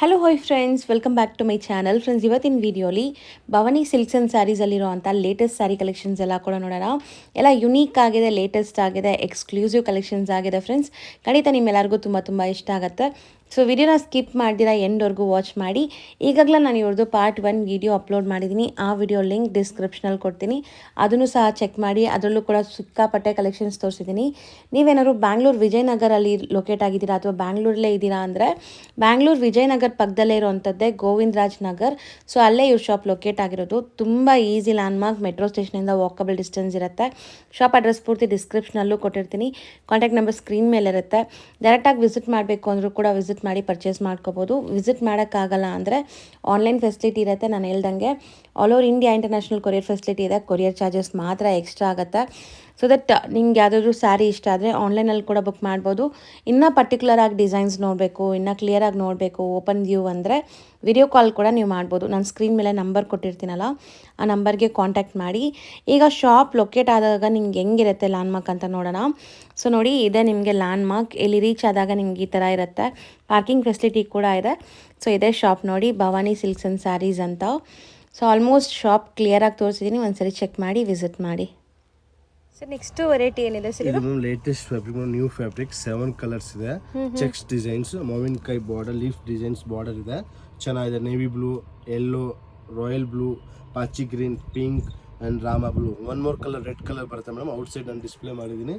Hello hi friends, welcome back to my channel. Friends, ಇವತ್ತಿನ ವೀಡಿಯೋಲಿ Bhavani silks and ಸ್ಯಾರೀಸಲ್ಲಿರುವಂಥ latest sari collections ಎಲ್ಲ ಕೂಡ ನೋಡೋಣ. ಎಲ್ಲ ಯುನೀಕ್ ಆಗಿದೆ, ಲೇಟೆಸ್ಟ್ ಆಗಿದೆ, ಎಕ್ಸ್ಕ್ಲೂಸಿವ್ ಕಲೆಕ್ಷನ್ಸ್ ಆಗಿದೆ. ಫ್ರೆಂಡ್ಸ್, ಖಂಡಿತ ನಿಮ್ಮೆಲ್ಲರಿಗೂ ತುಂಬ ಇಷ್ಟ ಆಗುತ್ತೆ. ಸೊ ವಿಡಿಯೋನ ಸ್ಕಿಪ್ ಮಾಡ್ದಿರಾ ಎಂಡ್ವರೆಗೂ ವಾಚ್ ಮಾಡಿ. ಈಗಾಗಲೇ ನಾನು ಇವ್ರದ್ದು ಪಾರ್ಟ್ 1 ವಿಡಿಯೋ ಅಪ್ಲೋಡ್ ಮಾಡಿದ್ದೀನಿ. ಆ ವಿಡಿಯೋ ಲಿಂಕ್ ಡಿಸ್ಕ್ರಿಪ್ಷನಲ್ಲಿ ಕೊಡ್ತೀನಿ, ಅದನ್ನು ಸಹ ಚೆಕ್ ಮಾಡಿ. ಅದರಲ್ಲೂ ಕೂಡ ಸಿಕ್ಕಾಪಟ್ಟೆ ಕಲೆಕ್ಷನ್ಸ್ ತೋರಿಸಿದ್ದೀನಿ. ನೀವೇನಾದ್ರು ಬ್ಯಾಂಗ್ಳೂರು ವಿಜಯನಗರಲ್ಲಿ ಲೊಕೇಟ್ ಆಗಿದ್ದೀರಾ ಅಥವಾ ಬ್ಯಾಂಗ್ಳೂರಲ್ಲೇ ಇದ್ದೀರಾ ಅಂದರೆ ಬ್ಯಾಂಗ್ಳೂರು ವಿಜಯನಗರ ಪಕ್ಕದಲ್ಲೇ ಇರುವಂಥದ್ದೇ ಗೋವಿಂದರಾಜ್ ನಗರ್. ಸೊ ಅಲ್ಲೇ ಇವ್ರ ಶಾಪ್ ಲೊಕೇಟ್ ಆಗಿರೋದು. ತುಂಬ ಈಸಿ ಲ್ಯಾಂಡ್ಮಾರ್ಕ್, ಮೆಟ್ರೋ ಸ್ಟೇಷನಿಂದ ವಾಕಬಲ್ ಡಿಸ್ಟೆನ್ಸ್ ಇರುತ್ತೆ. ಶಾಪ್ ಅಡ್ರೆಸ್ ಪೂರ್ತಿ ಡಿಸ್ಕ್ರಿಪ್ಷನಲ್ಲೂ ಕೊಟ್ಟಿರ್ತೀನಿ. ಕಾಂಟ್ಯಾಕ್ಟ್ ನಂಬರ್ ಸ್ಕ್ರೀನ್ ಮೇಲೆ ಇರುತ್ತೆ. ಡೈರೆಕ್ಟಾಗಿ ವಿಸಿಟ್ ಮಾಡಬೇಕು ಅಂದರೂ ಕೂಡ ವಿಸಿಟ್ ಮಾಡಿ ಪರ್ಚೇಸ್ ಮಾಡ್ಕೋಬೋದು. ವಿಸಿಟ್ ಮಾಡೋಕ್ಕಾಗಲ್ಲ ಅಂದರೆ ಆನ್ಲೈನ್ ಫೆಸಿಲಿಟಿ ಇರುತ್ತೆ. ನಾನು ಹೇಳ್ದಂಗೆ all over India international courier facility ಇದೆ. ಕೊರಿಯರ್ ಚಾರ್ಜಸ್ ಮಾತ್ರ ಎಕ್ಸ್ಟ್ರಾ ಆಗುತ್ತೆ. ಸೊ ದಟ್ ನಿಮ್ಗೆ ಯಾವುದಾದ್ರೂ ಸ್ಯಾರಿ ಇಷ್ಟ ಆದರೆ ಆನ್ಲೈನಲ್ಲಿ ಕೂಡ ಬುಕ್ ಮಾಡ್ಬೋದು. ಇನ್ನೂ ಪರ್ಟಿಕ್ಯುಲರ್ ಆಗಿ ಡಿಸೈನ್ಸ್ ನೋಡಬೇಕು, ಇನ್ನೂ ಕ್ಲಿಯರಾಗಿ ನೋಡಬೇಕು, ಓಪನ್ ವ್ಯೂ ಅಂದರೆ ವಿಡಿಯೋ ಕಾಲ್ ಕೂಡ ನೀವು ಮಾಡ್ಬೋದು. ನಾನು ಸ್ಕ್ರೀನ್ ಮೇಲೆ ನಂಬರ್ ಕೊಟ್ಟಿರ್ತೀನಲ್ಲ, ಆ ನಂಬರ್ಗೆ ಕಾಂಟ್ಯಾಕ್ಟ್ ಮಾಡಿ. ಈಗ ಶಾಪ್ ಲೊಕೇಟ್ ಆದಾಗ ನಿಮ್ಗೆ ಹೆಂಗಿರುತ್ತೆ ಲ್ಯಾಂಡ್ಮಾರ್ಕ್ ಅಂತ ನೋಡೋಣ. ಸೊ ನೋಡಿ, ಇದೆ ನಿಮಗೆ ಲ್ಯಾಂಡ್ಮಾರ್ಕ್. ಇಲ್ಲಿ ರೀಚ್ ಆದಾಗ ನಿಮ್ಗೆ ಈ ಥರ ಇರುತ್ತೆ. ಪಾರ್ಕಿಂಗ್ ಫೆಸಿಲಿಟಿ ಕೂಡ ಇದೆ. ಸೊ ಇದೇ ಶಾಪ್ ನೋಡಿ, ಭವಾನಿ ಸಿಲ್ಕ್ಸ್ ಆ್ಯಂಡ್ ಸ್ಯಾರೀಸ್ ಅಂತ. ಸೊ ಆಲ್ಮೋಸ್ಟ್ ಶಾಪ್ ಕ್ಲಿಯರಾಗಿ ತೋರಿಸಿದ್ದೀನಿ, ಒಂದ್ಸರಿ ಚೆಕ್ ಮಾಡಿ ವಿಸಿಟ್ ಮಾಡಿ. ಸರ್, ನೆಕ್ಸ್ಟ್ ವೆರೈಟಿ ಏನಿದೆ ಸರ್? ಇದು latest fabric, new fabric, 7 colours ಇದೆ. ಚೆಕ್ಸ್ ಡಿಸೈನ್ಸ್, ಮಾವಿನಕಾಯಿ ಬಾರ್ಡರ್, ಲೀಫ್ ಡಿಸೈನ್ಸ್ ಬಾರ್ಡರ್ ಇದೆ. ಚೆನ್ನಾಗಿದೆ. Navy blue, yellow, royal blue, ಪಾಚಿ green, pink and Rama blue. One more colour red colour ಬರುತ್ತೆ ಮೇಡಮ್. ಔಟ್ ಸೈಡ್ ನಾನು display ಮಾಡಿದ್ದೀನಿ.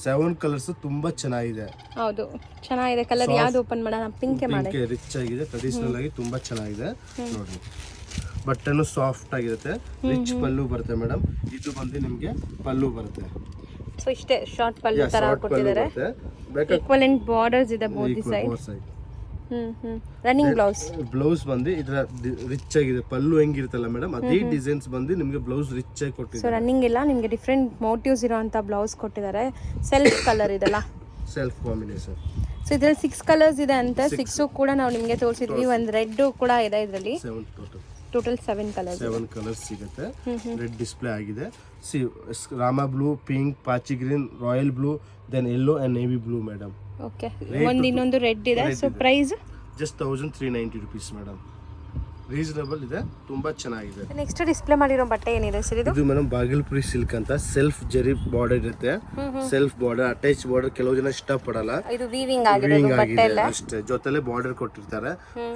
7 ಕಲರ್ಸ್ ತುಂಬಾ ಚೆನ್ನಾಗಿದೆ. ಹೌದು, ಚೆನ್ನಾಗಿದೆ. ಕಲರ್ ಯಾವ್ದು ಓಪನ್ ಮಾಡೋಣ? ಪಿಂಕ್ ಮಾಡಿ. ರಿಚ್ ಆಗಿದೆ, ಟ್ರೆಡಿಷನಲ್ ಆಗಿ ತುಂಬಾ ಚೆನ್ನಾಗಿದೆ. ನೋಡಿ, ಬಟ್ಟೆನು ಸಾಫ್ಟ್ ಆಗಿರುತ್ತೆ. ರಿಚ್ ಪಲ್ಲು ಬರುತ್ತೆ ಮೇಡಮ್. ಇದು ಬಂದು ನಿಮಗೆ ಪಲ್ಲು ಬರುತ್ತೆ. ಸೊ ಇಷ್ಟೇ ಶಾರ್ಟ್ ಪಲ್ಲು ತರ ಕೊಟ್ಟಿದ್ದಾರೆ. ಈಕ್ವಲೆಂಟ್ ಬಾರ್ಡರ್ಸ್ ಇದೆ ಬೋತ್ ಸೈಡ್. ರನ್ನಿಂಗ್ ಬ್ಲೌಸ್ ಬಂದು ಇದರ ರಿಚ್ ಆಗಿದೆ. ಪಲ್ಲು ಹೆಂಗಿರುತ್ತಲ್ಲ ಮೇಡಮ್, ಅದೇ ಡಿಸೈನ್ಸ್ ಬಂದು ನಿಮಗೆ ಬ್ಲೌಸ್ ರಿಚ್ ಆಗಿ ಕೊಟ್ಟಿದ್ದಾರೆ. ಸೊ ರನ್ನಿಂಗ್ ಇಲ್ಲ, ನಿಮಗೆ ಡಿಫ್ರೆಂಟ್ ಮೋಟಿವ್ಸ್ ಇರುವಂತ ಬ್ಲೌಸ್ ಕೊಟ್ಟಿದ್ದಾರೆ. ಸೆಲ್ಫ್ ಕಲರ್ ಇದೆಲ್ಲ, ಸೆಲ್ಫ್ ಕಾಂಬಿನೇಷನ್. ಸೊ ಇದ್ರಲ್ಲಿ 6 ಕಲರ್ಸ್ ಇದೆ ಅಂತ. 6 ಕೂಡ ನಾವು ನಿಮಗೆ ತೋರಿಸಿದ್ವಿ. ಒಂದು ರೆಡ್ ಕೂಡ ಇದೆ ಇದರಲ್ಲಿ. ಟೋಟಲ್ 7 ಕಲರ್ಸ್ ಸಿಗುತ್ತೆ. ರೆಡ್ ಡಿಸ್ಪ್ಲೇ ಆಗಿದೆ. ರಾಮಾ ಬ್ಲೂ, ಪಿಂಕ್, ಪಾಚಿ green, royal blue, then yellow and navy blue madam. Okay, ಇನ್ನೊಂದು ರೆಡ್ ಇದೆ. So price just 1390 rupees madam. Reasonable ಇದೆ, ತುಂಬಾ ಚೆನ್ನಾಗಿದೆ. ನೆಕ್ಸ್ಟ್ ಡಿಸ್ಪ್ಲೇ ಮಾಡಿರೋ ಬಟ್ಟೆ ಏನಿದೆ ಸರ್? ಇದು ಮೇಡಮ್ ಬಾಗಲ್ಪುರಿ ಸಿಲ್ಕ್ ಅಂತ. ಸೆಲ್ಫ್ ಜರಿ ಬಾರ್ಡರ್ ಇರುತ್ತೆ. ಸೆಲ್ಫ್ ಬಾರ್ಡರ್, ಅಟ್ಯಾಚ್ ಬಾರ್ಡರ್ ಕೆಲವು ಜನ ಇಷ್ಟಪಡಲ್ಲ. ಇದು ವೀವಿಂಗ್ ಆಗಿದೆ ಅಷ್ಟೇ. ಜೊತೆಲೆ ಬಾರ್ಡರ್ ಕೊಟ್ಟಿರ್ತಾರೆ.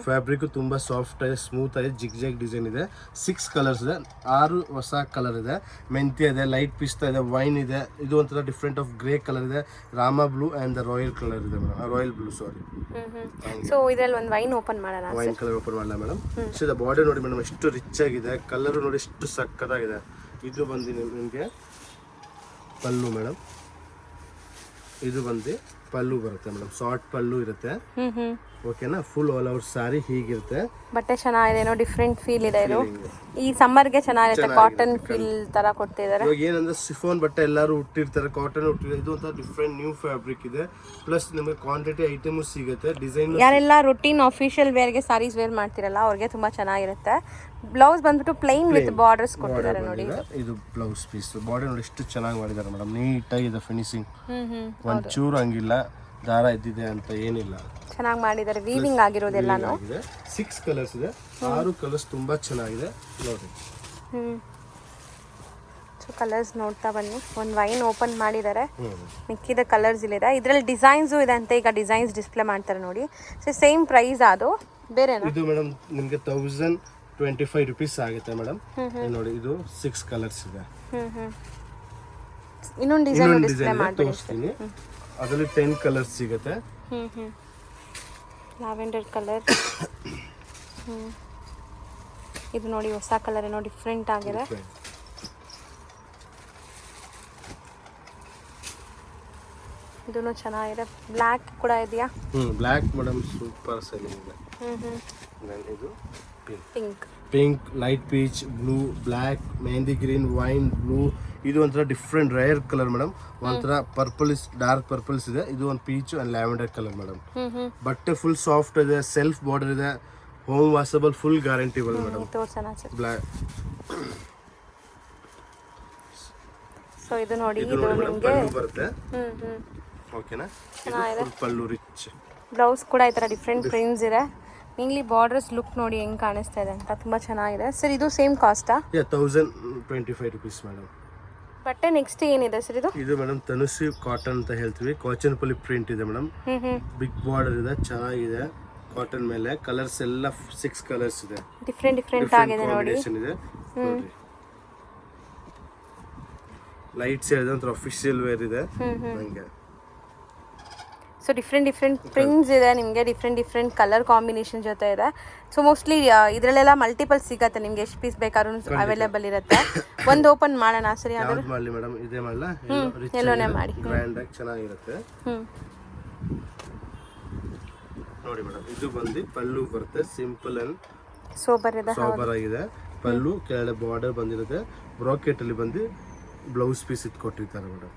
ಫ್ಯಾಬ್ರಿಕ್ ತುಂಬಾ ಸಾಫ್ಟ್ ಆಗಿ, ಸ್ಮೂತ್ ಆಗಿ, ಜಿಗ್ ಜಾಗ್ ಡಿಸೈನ್ ಇದೆ. 6 ಕಲರ್ಸ್ ಇದೆ. 6 ಹೊಸ ಕಲರ್ ಇದೆ. ಮೆಂತ್ಯ ಇದೆ, ಲೈಟ್ ಪಿಸ್ತಾ ಇದೆ, ವೈನ್ ಇದೆ. ಇದು ಒಂಥರ ಡಿಫ್ರೆಂಟ್ ಆಫ್ ಗ್ರೇ ಕಲರ್ ಇದೆ. Rama blue and royal colour ಇದೆ ಮೇಡಮ್. ರಾಯಲ್ ಬ್ಲೂ, ಸಾರಿ. ಸೊ ಇದರಲ್ಲಿ ಒಂದು ವೈನ್ ಓಪನ್ ಮಾಡೋಣ. ವೈನ್ ಕಲರ್ ಓಪನ್ ಮಾಡಲ್ಲ ಮೇಡಮ್. ಬಾರ್ಡರ್ ನೋಡಿ ಮೇಡಮ್, ಎಷ್ಟು ರಿಚ್ ಆಗಿದೆ. ಕಲರ್ ನೋಡಿ ಎಷ್ಟು ಸಕ್ಕತ್ತಾಗಿದೆ. ಇದು ಬಂದು ನಿಮಗೆ ಪಲ್ಲು ಮೇಡಮ್. ಇದು ಬಂದು ಪಲ್ಲು ಬರುತ್ತೆ ಮೇಡಮ್. ಶಾರ್ಟ್ ಪಲ್ಲು ಇರುತ್ತೆ. ಓಕೆನಾ? ಫುಲ್ ಆಲ್ ಓವರ್ ಸಾರಿ ಹೀಗಿರುತ್ತೆ. ಬಟ್ಟೆ ಚೆನ್ನಾಗಿದೆ, ಏನೋ ಡಿಫ್ರೆಂಟ್ ಫೀಲ್ ಇದೆ. ಇದು ಈ ಸಮ್ಮರ್ಗೆ ಚೆನ್ನಾಗಿರುತ್ತೆ. ಕಾಟನ್ ಫೀಲ್ ತರ ಕೊಡ್ತಿದ್ದಾರೆ. ಇವಾಗ ಏನಂದ್ರೆ ಸಿಫೋನ್ ಬಟ್ಟೆ ಎಲ್ಲರೂ ಹುಟ್ಟಿರ್ತಾರೆ, ಕಾಟನ್ ಹುಟ್ಟಿರ್ತಾರೆ. ಇದು ಒಂಥರ ಡಿಫ್ರೆಂಟ್ ನ್ಯೂ ಫ್ಯಾಬ್ರಿಕ್ ಇದೆ. ಪ್ಲಸ್ ನಿಮಗೆ ಕ್ವಾಂಟಿಟಿ ಐಟಮ್ ಸಿಗುತ್ತೆ. ಡಿಸೈನ್ ಯಾರೆಲ್ಲ ರೂಟೀನ್ ಆಫಿಷಿಯಲ್ ವೇರ್ಗೆ ಸಾರೀಸ್ ವೇರ್ ಮಾಡ್ತಿರಲ್ಲ ಅವ್ರಿಗೆ ತುಂಬಾ ಚೆನ್ನಾಗಿರುತ್ತೆ. ಬ್ಲೌಸ್ ಬಂದ್ಬಿಟ್ಟು ಪ್ಲೈನ್ ವಿತ್ ಬಾರ್ಡರ್ಸ್ ಕೊಟ್ಟಿದ್ದಾರೆ ನೋಡಿ. ಇದು ಬ್ಲೌಸ್ ಪೀಸ್. ಬಾರ್ಡರ್ ನೋಡಿ ಎಷ್ಟು ಚೆನ್ನಾಗಿ ಮಾಡಿದ್ದಾರೆ ಮೇಡಮ್. ನೀಟಾಗಿದೆ ಫಿನಿಶಿಂಗ್. ಒಂಚೂರು ಹಂಗಿಲ್ಲ, ದಾರ ಇದ್ದಿದೆ ಅಂತ ಏನಿಲ್ಲ. ಚೆನ್ನಾಗಿ ಮಾಡಿದ್ದಾರೆ. ವೀವಿಂಗ್ ಆಗಿರೋದೆಲ್ಲಾನು. 6 ಕಲರ್ಸ್ ಇದೆ. 6 ಕಲರ್ಸ್ ತುಂಬಾ ಚೆನ್ನಾಗಿದೆ ನೋಡಿ. ಸೊ ಕಲರ್ಸ್ ನೋಡ್ತಾ ಬನ್ನಿ. ಒಂದು ವೈನ್ ಓಪನ್ ಮಾಡಿದ್ದಾರೆ. ಮಿಕ್ಕಿದ ಕಲರ್ಸ್ ಇಲ್ಲಿದೆ. ಇದರಲ್ಲಿ ಡಿಸೈನ್ಸು ಇದೆ ಅಂತ. ಈಗ ಡಿಸೈನ್ಸ್ ಡಿಸ್ಪ್ಲೇ ಮಾಡ್ತಾರೆ ನೋಡಿ. ಸೊ ಸೇಮ್ ಪ್ರೈಸ್ ಅದು ಬೇರೆನಾ? ಇದು ಮೇಡಮ್ ನಿಮಗೆ 1025 rupees ಆಗುತ್ತೆ ಮೇಡಮ್. ನೋಡಿ, ಇದು 6 ಕಲರ್ಸ್ ಇದೆ. ಇನ್ನೊಂದು ಡಿಸೈನ್ ಡಿಸ್ಪ್ಲೇ ತೋರಿಸ್ತೀನಿ. ಅದರಲ್ಲಿ 10 ಕಲರ್ಸ್ ಸಿಗುತ್ತೆ. Lavender colour. ಇದು ನೋಡಿ, ಹೊಸ ಕಲರ್ ಏನೋ ಡಿಫ್ರೆಂಟ್ ಆಗಿದೆ. ಇದೂ ಚೆನ್ನಾಗಿದೆ. ಬ್ಲ್ಯಾಕ್ ಕೂಡ ಇದೆಯಾ? ಬ್ಲ್ಯಾಕ್ ಮೇಡಮ್ ಸೂಪರ್ ಸೆಲ್ಲಿಂಗ್ ಇದೆ. ಇದು pink, pink, light peach, blue, black, mehndi green, wine blue. ಇದು ಒಂಥರ ಡಿಫ್ರೆಂಟ್ ರೇರ್ ಕಲರ್ ಮೇಡಮ್. ಒಂಥರ ಪರ್ಪಲ್ಸ್, ಡಾರ್ಕ್ ಪರ್ಪಲ್ಸ್ ಇದೆ. ಇದು ಒಂದು peach and lavender colour madam. ಬಟ್ಟೆ ಫುಲ್ ಸಾಫ್ಟ್ ಇದೆ. ಸೆಲ್ಫ್ ಬಾರ್ಡರ್ ಇದೆ. Home washable, full guaranteeable madam. Black. So ಇದು ನೋಡಿ, ಇದು ನಿಮಗೆ ಬರುತ್ತೆ. ಓಕೆನಾ? ಪಲ್ಲು ರಿಚ್. ಬ್ಲೌಸ್ ಕೂಡ ಈ ತರ ಡಿಫ್ರೆಂಟ್ ಪ್ರಿಂಟ್ಸ್ ಇದೆ. ಮೇನ್ಲಿ ಬಾರ್ಡರ್ಸ್ ಲುಕ್ ನೋಡಿ ಹೆಂಗೆ ಕಾಣಿಸ್ತಾ ಇದೆ ಅಂತ ತುಂಬ ಚೆನ್ನಾಗಿದೆ ಸರ್. ಇದು ಸೇಮ್ ಕಾಸ್ಟಾ? 1025 rupees madam. ಬಟ್ಟೆ ನೆಕ್ಸ್ಟ್ ಏನಿದೆ ಸರ್ ಇದು? ಇದು ಮೇಡಮ್ ತನುಶ್ರೀ ಕಾಟನ್ ಅಂತ ಹೇಳ್ತೀವಿ. ಕಾಚನಪಲ್ಲಿ ಪ್ರಿಂಟ್ ಇದೆ ಮೇಡಮ್. ಬಿಗ್ ಬಾರ್ಡರ್ ಇದೆ, ಚೆನ್ನಾಗಿದೆ. ಕಾಟನ್ ಮೇಲೆ ಕಲರ್ಸ್ ಎಲ್ಲ 6 ಕಲರ್ಸ್ ಇದೆ. ಡಿಫ್ರೆಂಟ್ ಆಗಿದೆ ನೋಡಿ. ಇದೆ ನೋಡ್ರಿ. ಲೈಟ್ಸ್ ಇದೆ, ಒಂಥರ ಅಫಿಷಿಯಲ್ ವೇರ್ ಇದೆ ನಂಗೆ. ಸೊ ಡಿಫ್ರೆಂಟ್ ಪ್ರಿಂಟ್ಸ್ ಇದೆ ನಿಮಗೆ, ಡಿಫ್ರೆಂಟ್ ಕಲರ್ ಕಾಂಬಿನೇಷನ್ ಜೊತೆ ಇದೆ. ಸೊ ಮೋಸ್ಟ್ಲಿ ಇದರಲ್ಲೆಲ್ಲ ಮಲ್ಟಿಪಲ್ ಸಿಗತ್ತೆ ನಿಮಗೆ, ಎಷ್ಟು ಪೀಸ್ ಬೇಕಾದ್ರೂ ಅವೈಲೇಬಲ್ ಇರುತ್ತೆ. ಒಂದು ಓಪನ್ ಮಾಡೋಣ ಸರಿ? ಯಾವ್ದು ಮಾಡಲಿ ಮೇಡಮ್? ಇದೇ ಮಾಡಲ್ಲ? ಎಲ್ಲೋನೇ ಮಾಡಿ, ಗ್ರ್ಯಾಂಡ್ ಆಗಿ ಚೆನ್ನಾಗಿರುತ್ತೆ ನೋಡಿ ಮೇಡಮ್. ಇದು ಬಂದು ಪಲ್ಲು ಬರುತ್ತೆ, ಸಿಂಪಲ್ ಅಂಡ್ ಸೋಬರ್ ಆಗಿದೆ. ಪಲ್ಲು ಕೆಳಗಡೆ ಬಾರ್ಡರ್ ಬಂದಿರುತ್ತೆ. ಬ್ರಾಕೆಟ್ ಅಲ್ಲಿ ಬಂದು ಬ್ಲೌಸ್ ಪೀಸ್ ಇದ್ ಕೊಟ್ಟಿರ್ತಾರೆ ಮೇಡಮ್.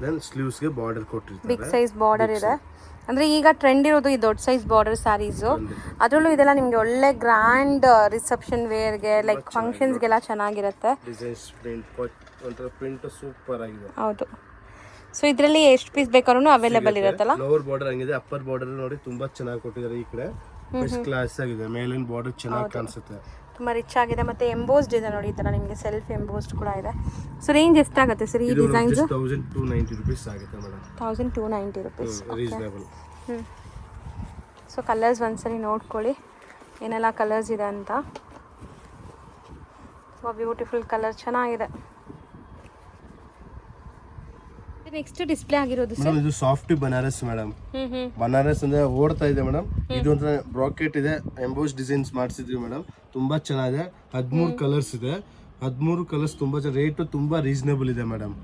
ದೆನ್ ಸ್ಲೀವ್ಸ್ ಗೆ ಬಾರ್ಡರ್ ಕೊಟ್ಟಿರ್ತಾರೆ. ಬಿಗ್ ಸೈಜ್ ಬಾರ್ಡರ್ ಇದೆ. ಅಂದ್ರೆ ಈಗ ಟ್ರೆಂಡ್ ಇರೋದು ಈ ದೊಡ್ಡ ಸೈಜ್ ಬಾರ್ಡರ್ ಸ್ಯಾರೀಸ್. ಅದರಲ್ಲೂ ಇದೆಲ್ಲ ನಿಮ್ಗೆ ಒಳ್ಳೆ ಗ್ರ್ಯಾಂಡ್ ರಿಸೆಪ್ಷನ್ ವೇರ್ ಗೆ, ಲೈಕ್ ಫಂಕ್ಷನ್ಸ್ ಗೆಲ್ಲ ಚೆನ್ನಾಗಿರುತ್ತೆ. ಡಿಸೈನ್ಸ್ ಪ್ರಿಂಟ್ ಸೂಪರ್ ಆಗಿದೆ. ಹೌದು. ಸೊ ಇದರಲ್ಲಿ ಎಷ್ಟು ಪೀಸ್ ಬೇಕಾದ್ರೂ ಅವೈಲೇಬಲ್ ಇರುತ್ತಲ್ಲ. ಲೋವರ್ ಬಾರ್ಡರ್ ಹಂಗಿದೆ, ಅಪ್ಪರ್ ಬಾರ್ಡರ್ ನೋಡಿ ತುಂಬಾ ಚೆನ್ನಾಗಿ ಕೊಟ್ಟಿದ್ದಾರೆ. ಈ ಕಡೆ ಫಸ್ಟ್ ಕ್ಲಾಸ್ ಆಗಿದೆ, ಮೇಲಿನ ಬಾರ್ಡರ್ ಚೆನ್ನಾಗಿ ಕಾಣಿಸುತ್ತೆ, ತುಂಬಾ ರಿಚ್ ಆಗಿದೆ. ಮತ್ತೆ ಎಂಬೋಸ್ಡ್ ಇದೆ ನೋಡಿ, ಈ ತರ ನಿಮಗೆ ಸೆಲ್ಫ್ ಎಂಬೋಸ್ಡ್ ಕೂಡ ಇದೆ. ಸೊ ರೇಂಜ್ ಎಷ್ಟಾಗುತ್ತೆ ಸರ್ ಈ ಡಿಸೈನ್ಸ್? 1290 rupees ಆಗುತ್ತೆ madam. 1290 rupees reasonable. So colours ಒಂದ್ಸರಿ ನೋಡ್ಕೊಳ್ಳಿ ಏನೆಲ್ಲ ಕಲರ್ಸ್ ಇದೆ ಅಂತ. ಬ್ಯೂಟಿಫುಲ್ ಕಲರ್, ಚೆನ್ನಾಗಿದೆ. ನೆಕ್ಸ್ಟ್ ಡಿಸ್ಪ್ಲೇ ಆಗಿರೋದು ಮೇಡಮ್ ಇದು ಸಾಫ್ಟ್ ಬನಾರಸ್ ಮೇಡಮ್. ಬನಾರಸ್ ಅಂದ್ರೆ ಓಡ್ತಾ ಇದೆ ಮೇಡಮ್. ಇದು ಒಂಥರ ಬ್ರಾಕೆಟ್ ಇದೆ, ಎಂಬೋಸ್ ಡಿಸೈನ್ಸ್ ಮಾಡಿಸಿದ್ವಿ ಮೇಡಮ್. ತುಂಬಾ ಚೆನ್ನಾಗಿದೆ. 13 ಕಲರ್ಸ್ ಇದೆ. 13 ಕಲರ್ಸ್ ತುಂಬಾ ರೇಟ್ ತುಂಬಾ ರೀಸನಬಲ್ ಇದೆ ಮೇಡಮ್.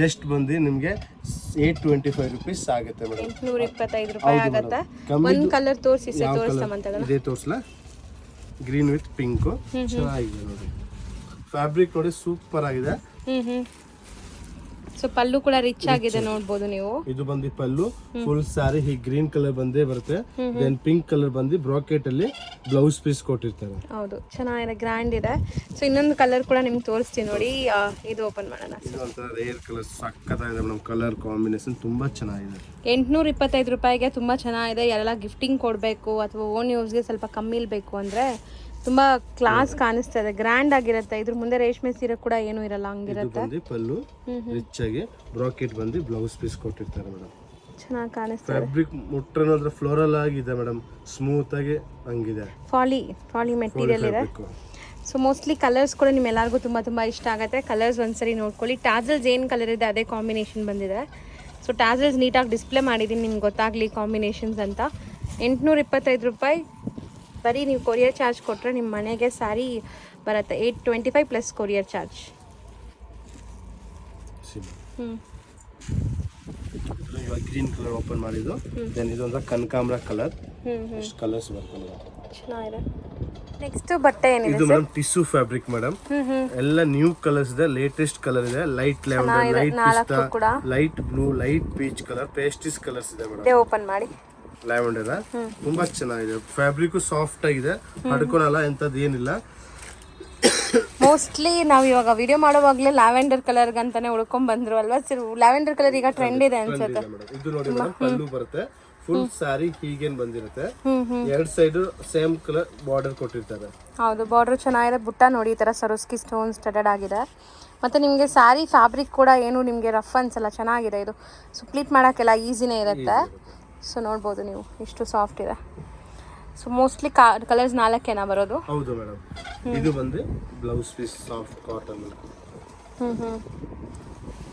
ಜಸ್ಟ್ ಬಂದು ನಿಮ್ಗೆ 825 rupees ಆಗುತ್ತೆ ಮೇಡಮ್. 825 ರೂಪಾಯಿ ಆಗುತ್ತೆ. ಒಂದು ಕಲರ್ ತೋರಿಸಿ ಸರ್, ತೋರಿಸ್ತಾಮಂತ. ಇದೇ ತೋರಿಸ್ಲಾ? ಗ್ರೀನ್ ವಿತ್ ಪಿಂಕ್ ಚೆನ್ನಾಗಿದೆ ನೋಡಿ. ಫ್ಯಾಬ್ರಿಕ್ ನೋಡಿ ಸೂಪರ್ ಆಗಿದೆ. ಸೊ ಪಲ್ಲು ಕೂಡ ರಿಚ್ ಆಗಿದೆ ನೋಡಬಹುದು ನೀವು. ಇದು ಬಂದು ಪಲ್ಲು ಫುಲ್ ಸಾರಿ ಈ ಗ್ರೀನ್ ಕಲರ್ ಬಂದೇ ಬರುತ್ತೆ. ದೆನ್ ಪಿಂಕ್ ಕಲರ್ ಬಂದು ಬ್ರಾಕೆಟ್ ಅಲ್ಲಿ ಬ್ಲೌಸ್ ಪೀಸ್ ಕೊಟ್ಟಿರ್ತಾರೆ. ಹೌದು, ಚೆನ್ನಾಗಿದೆ, ಗ್ರ್ಯಾಂಡ್ ಇದೆ. ಸೊ ಇನ್ನೊಂದು ಕಲರ್ ಕೂಡ ನಿಮ್ಗೆ ತೋರಿಸ್ತೀನಿ ನೋಡಿ. ಇದು ಓಪನ್ ಮಾಡೋಣ. ಇದು ಒಂಥರ ರೇರ್ ಕಲರ್, ಸಕ್ಕತ್ತಾಗಿದೆ ಮೇಡಮ್. ಕಲರ್ ಕಾಂಬಿನೇಷನ್ ತುಂಬಾ ಚೆನ್ನಾಗಿದೆ. 825 ರೂಪಾಯಿಗೆ ತುಂಬಾ ಚೆನ್ನಾಗಿದೆ. ಯಾರೆಲ್ಲ ಗಿಫ್ಟಿಂಗ್ ಕೊಡಬೇಕು ಅಥವಾ ಓನ್ ಯೂಸ್ಗೆ ಸ್ವಲ್ಪ ಕಮ್ಮಿಲ್ ಬೇಕು ಅಂದ್ರೆ ತುಂಬಾ ಕ್ಲಾಸ್ ಕಾಣಿಸ್ತಾ ಇದೆ, ಗ್ರ್ಯಾಂಡ್ ಆಗಿರುತ್ತೆ. ಇದ್ರ ಮುಂದೆ ರೇಷ್ಮೆ ಸೀರೆ ಕೂಡ ಏನು ಇರಲ್ಲ, ಹಂಗಿರುತ್ತೆ. ಪಲ್ಲು ರಿಚ್ ಆಗಿ ಬ್ರಾಕೆಟ್ ಬಂದು ಬ್ಲೌಸ್ ಪೀಸ್ ಕೊಟ್ಟಿರ್ತಾರೆ ಮೇಡಮ್. ಚೆನ್ನಾಗಿ ಕಾಣಿಸ್ತಾ ಇದೆ. ಫ್ಯಾಬ್ರಿಕ್ ಮುಟ್ರನೋದ್ರ ಫ್ಲೋರಲ್ ಆಗಿದೆ ಮೇಡಮ್, ಸ್ಮೂತ್ ಆಗಿ ಹಂಗಿದೆ. ಫಾಲಿ ಮೆಟೀರಿಯಲ್ ಇದೆ. ಸೊ ಮೋಸ್ಟ್ಲಿ ಕಲರ್ಸ್ ಕೂಡ ನಿಮ್ಮೆಲ್ಲರಿಗೂ ತುಂಬಾ ಇಷ್ಟ ಆಗುತ್ತೆ. ಕಲರ್ಸ್ ಒಂದ್ಸರಿ ನೋಡ್ಕೊಳ್ಳಿ. ಟಾಸಲ್ಸ್ ಏನು ಕಲರ್ ಇದೆ ಅದೇ ಕಾಂಬಿನೇಷನ್ ಬಂದಿದೆ. ಸೊ ಟಾಸಲ್ಸ್ ನೀಟಾಗಿ ಡಿಸ್ಪ್ಲೇ ಮಾಡಿದ್ದೀನಿ ನಿಮ್ಗೆ ಗೊತ್ತಾಗಲಿ ಕಾಂಬಿನೇಷನ್ಸ್ ಅಂತ. 825 ರೂಪಾಯಿ. ಬರೀ ನೀವು ಕೊರಿಯರ್ ಚಾರ್ಜ್ ಕೊಟ್ಟರೆ ನಿಮ್ಮ ಮನೆಗೆ ಸ್ಯಾರಿ ಬರುತ್ತೆ. 825 plus courier charge. Green colour open ಮಾಡಿದ್ದು. ದೆನ್ ಇದೊಂದು ಕನಕಾಂಬರ ಕಲರ್. ಇಷ್ಟು ಕಲರ್ಸ್ ಬರ್ತದೆ, ಚೆನ್ನಾಗಿದೆ. ನೆಕ್ಸ್ಟ್ ಬಟ್ಟೆ ಏನಿದೆ? ಇದು ಮೇಡಮ್ ಟಿಶ್ಯೂ ಫ್ಯಾಬ್ರಿಕ್ ಮೇಡಮ್. ಎಲ್ಲ ನ್ಯೂ ಕಲರ್ಸ್ ಇದೆ, ಲೇಟೆಸ್ಟ್ ಕಲರ್ ಇದೆ. ಲೈಟ್ ಲ್ಯಾವೆಂಡರ್, ಲೈಟ್ ಪಿಸ್ತಾ, light blue, light peach colour, pastels colours ಇದೆ ಮೇಡಮ್. ಓಪನ್ ಮಾಡಿ. ಲ್ಯಾವೆಂಡರ್ ತುಂಬಾ ಚೆನ್ನಾಗಿದೆ. ಫ್ಯಾಬ್ರಿಕ್ ಸಾಫ್ಟ್ ಆಗಿದೆ, ಹಡ್ಕೊಳಲ್ಲ, ಎಂತದ್ದು ಏನಿಲ್ಲ. ಮೋಸ್ಟ್ಲಿ ನಾವು ಇವಾಗ ವಿಡಿಯೋ ಮಾಡುವಾಗಲೇ ಲ್ಯಾವೆಂಡರ್ ಕಲರ್ ಅಂತಾನೆ ಉಳ್ಕೊಂಡ್ ಬಂದ್ರು ಅಲ್ವಾ ಸರ್? ಲ್ಯಾವೆಂಡರ್ ಕಲರ್ ಈಗ ಟ್ರೆಂಡ್ ಇದೆ ಅನ್ಸುತ್ತೆ. ಇದು ನೋಡಿ ಮೇಡಮ್, ಪಲ್ಲು ಬರುತ್ತೆ ಫುಲ್ ಸಾರಿ ಹೀಗೇನ್ ಬಂದಿರುತ್ತೆ. ಎರಡ್ ಸೈಡ್ ಸೇಮ್ ಕಲರ್ ಬಾರ್ಡರ್ ಕೊಟ್ಟಿರ್ತಾರೆ. ಹೌದು, ಬಾರ್ಡರ್ ಚೆನ್ನಾಗಿದೆ. ಬುಟ್ಟ ನೋಡಿ ಈ ತರ ಸರೋಸ್ಕಿ ಸ್ಟೋನ್ ಸ್ಟಡೆಡ್ ಆಗಿದೆ. ಮತ್ತೆ ನಿಮಗೆ ಸ್ಯಾರಿ ಫ್ಯಾಬ್ರಿಕ್ ಕೂಡ ಏನು ನಿಮಗೆ ರಫ್ ಅನ್ಸಲ್ಲ, ಚೆನ್ನಾಗಿದೆ. ಇದು ಸ್ಪ್ಲಿಟ್ ಮಾಡೋಕ್ಕೆಲ್ಲ ಈಸಿನೇ ಇರುತ್ತೆ. ಸೊ ನೋಡ್ಬೋದು ನೀವು ಎಷ್ಟು ಸಾಫ್ಟ್ ಇದೆ. ಸೊ ಮೋಸ್ಟ್ಲಿ ಕಲರ್ಸ್ 4 ಬರೋದು. ಹೌದು ಮೇಡಮ್. ಇದು ಬಂದು blouse piece soft cotton.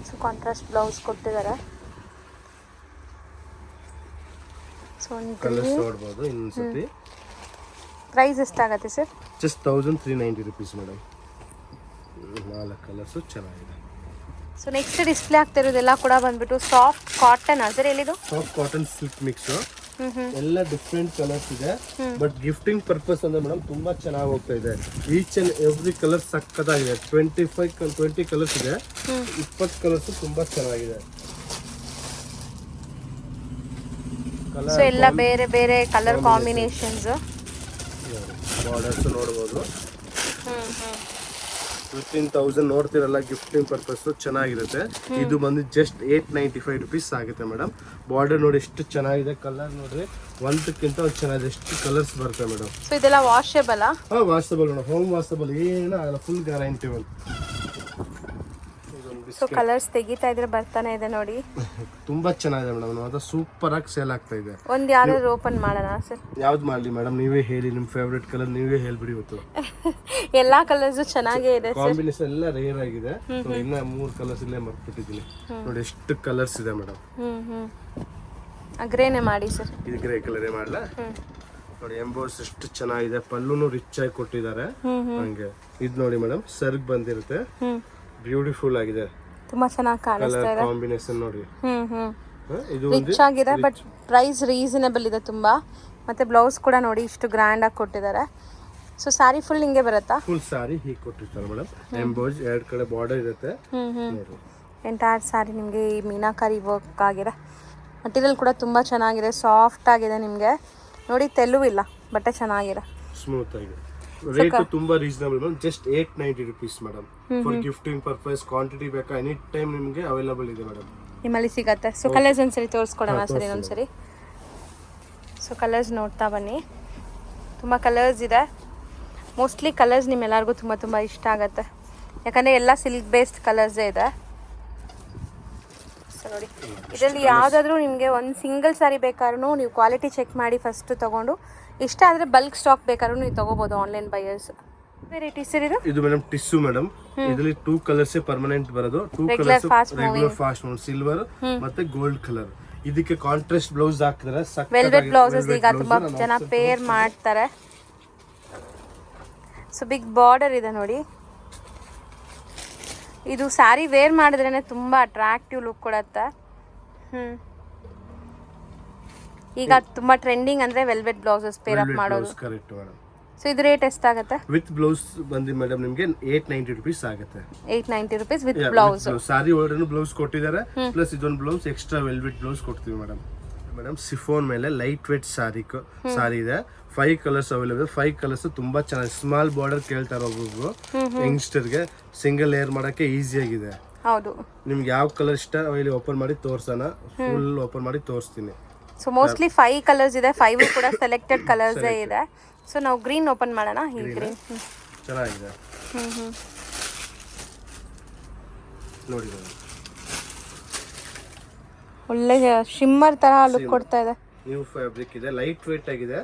So contrast blouse ಕೊಟ್ಟಿದ್ದಾರೆ. ಸೊ ಕಲರ್ಸ್ ನೋಡಬಹುದು ಇನ್ನೊಂದ್ಸತಿ. ಪ್ರೈಸ್ ಎಷ್ಟಾಗುತ್ತೆ sir? Just 1390 rupees madam. 4 colours ಚೆನ್ನಾಗಿದೆ. ಸೊ ನೆಕ್ಸ್ಟ್ ಡಿಸ್ಪ್ಲೇ ಆಗ್ತಿರೋದೆಲ್ಲ ಕೂಡ ಬಂದ್ಬಿಟ್ಟು ಸಾಫ್ಟ್ ಕಾಟನ್. ಸರ್ ಎಲ್ಲಿದು? Soft cotton silk mix. ಎಲ್ಲ ಡಿಫ್ರೆಂಟ್ ಕಲರ್ಸ್ ಇದೆ. ಬಟ್ ಗಿಫ್ಟಿಂಗ್ ಪರ್ಪಸ್ ಅಂದ್ರೆ ಮೇಡಮ್ ತುಂಬಾ ಚೆನ್ನಾಗಿ ಹೋಗ್ತಾ ಇದೆ. ಈಚ್ ಅಂಡ್ ಎವ್ರಿ ಕಲರ್ ಸಕ್ಕತ್ತಾಗಿದೆ. 20 ಕಲರ್ಸ್ ಇದೆ. 20 ಕಲರ್ಸ್ ತುಂಬಾ ಚೆನ್ನಾಗಿದೆ. ಸೊ ಎಲ್ಲ ಬೇರೆ ಬೇರೆ ಕಲರ್ ಕಾಂಬಿನೇಷನ್ಸ್. ಬಾರ್ಡರ್ಸ್ ನೋಡಬಹುದು. 15,000 ನೋಡ್ತಿರಲ್ಲ, ಗಿಫ್ಟಿಂಗ್ ಪರ್ಪಸ್ ಚೆನ್ನಾಗಿರುತ್ತೆ. ಇದು ಬಂದು ಜಸ್ಟ್ 895 ರುಪೀಸ್ ಆಗುತ್ತೆ ಮೇಡಮ್. ಬಾರ್ಡರ್ ನೋಡಿ ಎಷ್ಟು ಚೆನ್ನಾಗಿದೆ, ಕಲರ್ ನೋಡ್ರಿ ಒಂದಕ್ಕಿಂತ ಒಂದು ಚೆನ್ನಾಗಿದೆ, ಎಷ್ಟು ಕಲರ್ಸ್ ಬರುತ್ತೆ ಮೇಡಮ್. ಸೊ ಇದೆಲ್ಲ ವಾಷೇಬಲ್? ಹಾ, ವಾಷಬಲ್ ಮೇಡಮ್, ಹೋಮ್ ವಾಷಬಲ್, ಏನು ಆಗಲ್ಲ, ಫುಲ್ ಗ್ಯಾರಂಟಿಬಲ್. ಸೊ ಕಲರ್ಸ್ ತೆಗಿತಾ ಇದ್ರೆ ಬರ್ತಾನೆ ಇದೆ ನೋಡಿ. ತುಂಬಾ ಚೆನ್ನಾಗಿದೆ ಮೇಡಮ್, ಅದು ಸೂಪರ್ ಆಗಿ ಸೇಲ್ ಆಗ್ತಾ ಇದೆ. ಒಂದು ಯಾವ್ದಾದ್ರು ಓಪನ್ ಮಾಡೋಣ ಸರ್? ಯಾವ್ದು ಮಾಡಲಿ ಮೇಡಮ್, ನೀವೇ ಹೇಳಿ, ನಿಮ್ಮ ಫೇವ್ರೆಟ್ ಕಲರ್ ನೀವೇ ಹೇಳ್ಬಿಡಿ ಇವತ್ತು. ಎಲ್ಲಾ ಕಲರ್ಸ್ ಚೆನ್ನಾಗೇ ಇದೆ, ಕಾಂಬಿನೇಷನ್ ಎಲ್ಲ ರೇರ್ ಆಗಿದೆ. ಇನ್ನ 3 ಕಲರ್ಸ್ ಇಲ್ಲೇ ಮರ್ತ್ಬಿಟ್ಟಿದ್ದೀನಿ ನೋಡಿ, ಎಷ್ಟು ಕಲರ್ಸ್ ಇದೆ ಮೇಡಮ್. ಗ್ರೇನೆ ಮಾಡಿ ಸರ್. ಇದು ಗ್ರೇ ಕಲರೇ ಮಾಡಲಾ ನೋಡಿ. ಎಂಬೋಸ್ ಎಷ್ಟು ಚೆನ್ನಾಗಿದೆ, ಪಲ್ಲುನು ರಿಚ್ ಆಗಿ ಕೊಟ್ಟಿದ್ದಾರೆ. ಹಂಗೆ ಇದು ನೋಡಿ ಮೇಡಮ್, ಸರ್ಗ್ ಬಂದಿರುತ್ತೆ, ಬ್ಯೂಟಿಫುಲ್ ಆಗಿದೆ, ತುಂಬಾ ಚೆನ್ನಾಗಿ ಕಾಣಿಸ್ತಾ ಇದೆ. ಕಾಂಬಿನೇಷನ್ ನೋಡಿ, ಇದು ರಿಚ್ ಆಗಿದೆ, ಬಟ್ ಪ್ರೈಸ್ ರೀಸನಬಲ್ ಇದೆ ತುಂಬಾ. ಮತ್ತೆ ಬ್ಲೌಸ್ ಕೂಡ ನೋಡಿ ಇಷ್ಟು ಗ್ರ್ಯಾಂಡ್ ಆಗಿ ಕೊಟ್ಟಿದ್ದಾರೆ. ಸೊ ಸಾರಿ ಫುಲ್ ಹಿಂಗೆ ಬರುತ್ತಾ? ಫುಲ್ ಸಾರಿ ಹೀಗೆ ಕೊಟ್ಟಿರ್ತಾರೆ ಮೇಡಮ್. ಎಂಬೋಸ್ 2 ಕಡೆ ಬಾರ್ಡರ್ ಇರುತ್ತೆ ನೋಡಿ. ಎಂಟೈರ್ ಸಾರಿ ನಿಮಗೆ ಈ ಮೀನಾಕಾರಿ ವರ್ಕ್ ಆಗಿದೆ. ಮಟೀರಿಯಲ್ ಕೂಡ ತುಂಬಾ ಚೆನ್ನಾಗಿದೆ, ಸಾಫ್ಟ್ ಆಗಿದೆ. ನಿಮಗೆ ನೋಡಿ ತೆಲುವಿಲ್ಲ, ಬಟ್ಟೆ ಚೆನ್ನಾಗಿದೆ, ಸ್ಮೂತ್ ಆಗಿದೆ. ರೇಟ್ ತುಂಬಾ reasonable madam, just 890 rupees madam. For gifting purpose, quantity ಬೇಕಾ ಎನಿ ಟೈಮ್ ನಿಮಗೆ ಅವೈಲಬಲ್ ಇದೆ ಮೇಡಮ್, ನಿಮ್ಮಲ್ಲಿ ಸಿಗತ್ತೆ. ಸೊ ಕಲರ್ಸ್ ಒಂದ್ಸರಿ ತೋರಿಸ್ಕೊಡೋಣ ಸರ್ ಇನ್ನೊಂದ್ಸರಿ. ಸೊ ಕಲರ್ಸ್ ನೋಡ್ತಾ ಬನ್ನಿ, ತುಂಬ ಕಲರ್ಸ್ ಇದೆ. ಮೋಸ್ಟ್ಲಿ ಕಲರ್ಸ್ ನಿಮ್ಮೆಲ್ಲರಿಗೂ ತುಂಬ ಇಷ್ಟ ಆಗುತ್ತೆ, ಯಾಕಂದರೆ ಎಲ್ಲ ಸಿಲ್ಕ್ ಬೇಸ್ಡ್ ಕಲರ್ಸೇ ಇದೆ. ಸೊ ನೋಡಿ, ಇದರಲ್ಲಿ ಯಾವುದಾದ್ರೂ ನಿಮಗೆ ಒಂದು ಸಿಂಗಲ್ ಸಾರಿ ಬೇಕಾದ್ರೂ ನೀವು ಕ್ವಾಲಿಟಿ ಚೆಕ್ ಮಾಡಿ ಫಸ್ಟ್ ತೊಗೊಂಡು, ಇಷ್ಟ ಆದರೆ ಬಲ್ಕ್ ಸ್ಟಾಕ್ ಬೇಕಾದ್ರೂ ನೀವು ತೊಗೋಬೋದು ಆನ್ಲೈನ್ ಬೈಯರ್ಸ್. ವೆರೈಟಿ ಸರ್ ಇದು? ಇದು ಮೇಡಮ್ ಟಿಶ್ಯೂ ಮೇಡಮ್. ಇದರಲ್ಲಿ 2 ಕಲರ್ಸ್ ಪರ್ಮನೆಂಟ್ ಬರೋದು, 2 colours regular fast move, silver ಮತ್ತೆ ಗೋಲ್ಡ್ ಕಲರ್. ಇದಕ್ಕೆ ಕಾಂಟ್ರಾಸ್ಟ್ ಬ್ಲೌಸ್ ಹಾಕಿದ್ರೆ ವೆಲ್ವೆಟ್ ಬ್ಲೌಸಸ್ ಈಗ ತುಂಬಾ ಜನ ಪೇರ್ ಮಾಡ್ತಾರೆ. ಸೊ ಬಿಗ್ ಬಾರ್ಡರ್ ಇದೆ ನೋಡಿ. ಇದು ಸ್ಯಾರಿ ವೇರ್ ಮಾಡಿದ್ರೇನೆ ತುಂಬಾ ಅಟ್ರಾಕ್ಟಿವ್ ಲುಕ್ ಕೊಡುತ್ತೆ. ಈಗ ತುಂಬಾ ಟ್ರೆಂಡಿಂಗ್ ಅಂದ್ರೆ ವೆಲ್ವೆಟ್ ಬ್ಲೌಸಸ್ ಪೇರ್ ಅಪ್ ಮಾಡೋದು. Correct madam. ಸೊ ಇದು ರೇಟ್ ಎಷ್ಟಾಗುತ್ತೆ? ವಿತ್ ಬ್ಲೌಸ್ ಬಂದಿ ಮೇಡಮ್ ನಿಮಗೆ 890 ರುಪೀಸ್ ಆಗುತ್ತೆ. 890 ರುಪೀಸ್ ವಿತ್ ಬ್ಲೌಸ್. ಸಾರಿ ಒಳಗಡೆ ಬ್ಲೌಸ್ ಕೊಟ್ಟಿದ್ದಾರೆ, ಪ್ಲಸ್ ಇದೊಂದು ಬ್ಲೌಸ್ ಎಕ್ಸ್ಟ್ರಾ ವೆಲ್ವೆಟ್ ಬ್ಲೌಸ್ ಕೊಡ್ತೀವಿ ಮೇಡಮ್. ಮೇಡಮ್ ಸಿಫೋನ್ ಮೇಲೆ ಲೈಟ್ ವೇಟ್ ಸಾರಿ ಇದೆ. 5 ಕಲರ್ಸ್ ಅವೈಲೇಬಲ್. 5 ಕಲರ್ಸ್ ತುಂಬಾ ಚೆನ್ನಾಗಿ, ಸ್ಮಾಲ್ ಬಾರ್ಡರ್ ಕೇಳ್ತಾರೆ ಒಬ್ಬೊಬ್ರು ಯಂಗ್ಸ್ಟರ್ಗೆ, ಸಿಂಗಲ್ ಲೇಯರ್ ಮಾಡಕ್ಕೆ ಈಸಿ ಆಗಿದೆ. ಹೌದು, ನಿಮ್ಗೆ ಯಾವ ಕಲರ್ ಇಷ್ಟ ಇಲ್ಲಿ ಓಪನ್ ಮಾಡಿ ತೋರ್ಸೋಣ, ಫುಲ್ ಓಪನ್ ಮಾಡಿ ತೋರಿಸ್ತೀನಿ. ಸೊ ಮೋಸ್ಟ್ಲಿ 5 ಕಲರ್ಸ್ ಇದೆ, 5 ಕೂಡ ಸೆಲೆಕ್ಟೆಡ್ ಕಲರ್ಸ್ ಇದೆ. ಸೊ ನಾವು ಗ್ರೀನ್ ಓಪನ್ ಮಾಡೋಣ. ಈ ಗ್ರೀನ್ ಚೆನ್ನಾಗಿದೆ ನೋಡಿ, ಒಳ್ಳೆ ಶಿಮ್ಮರ್ ತರ ಲುಕ್ ಕೊಡ್ತಾ ಇದೆ. ನ್ಯೂ ಫ್ಯಾಬ್ರಿಕ್ ಇದೆ, ಲೈಟ್ ವೇಟ್ ಆಗಿದೆ,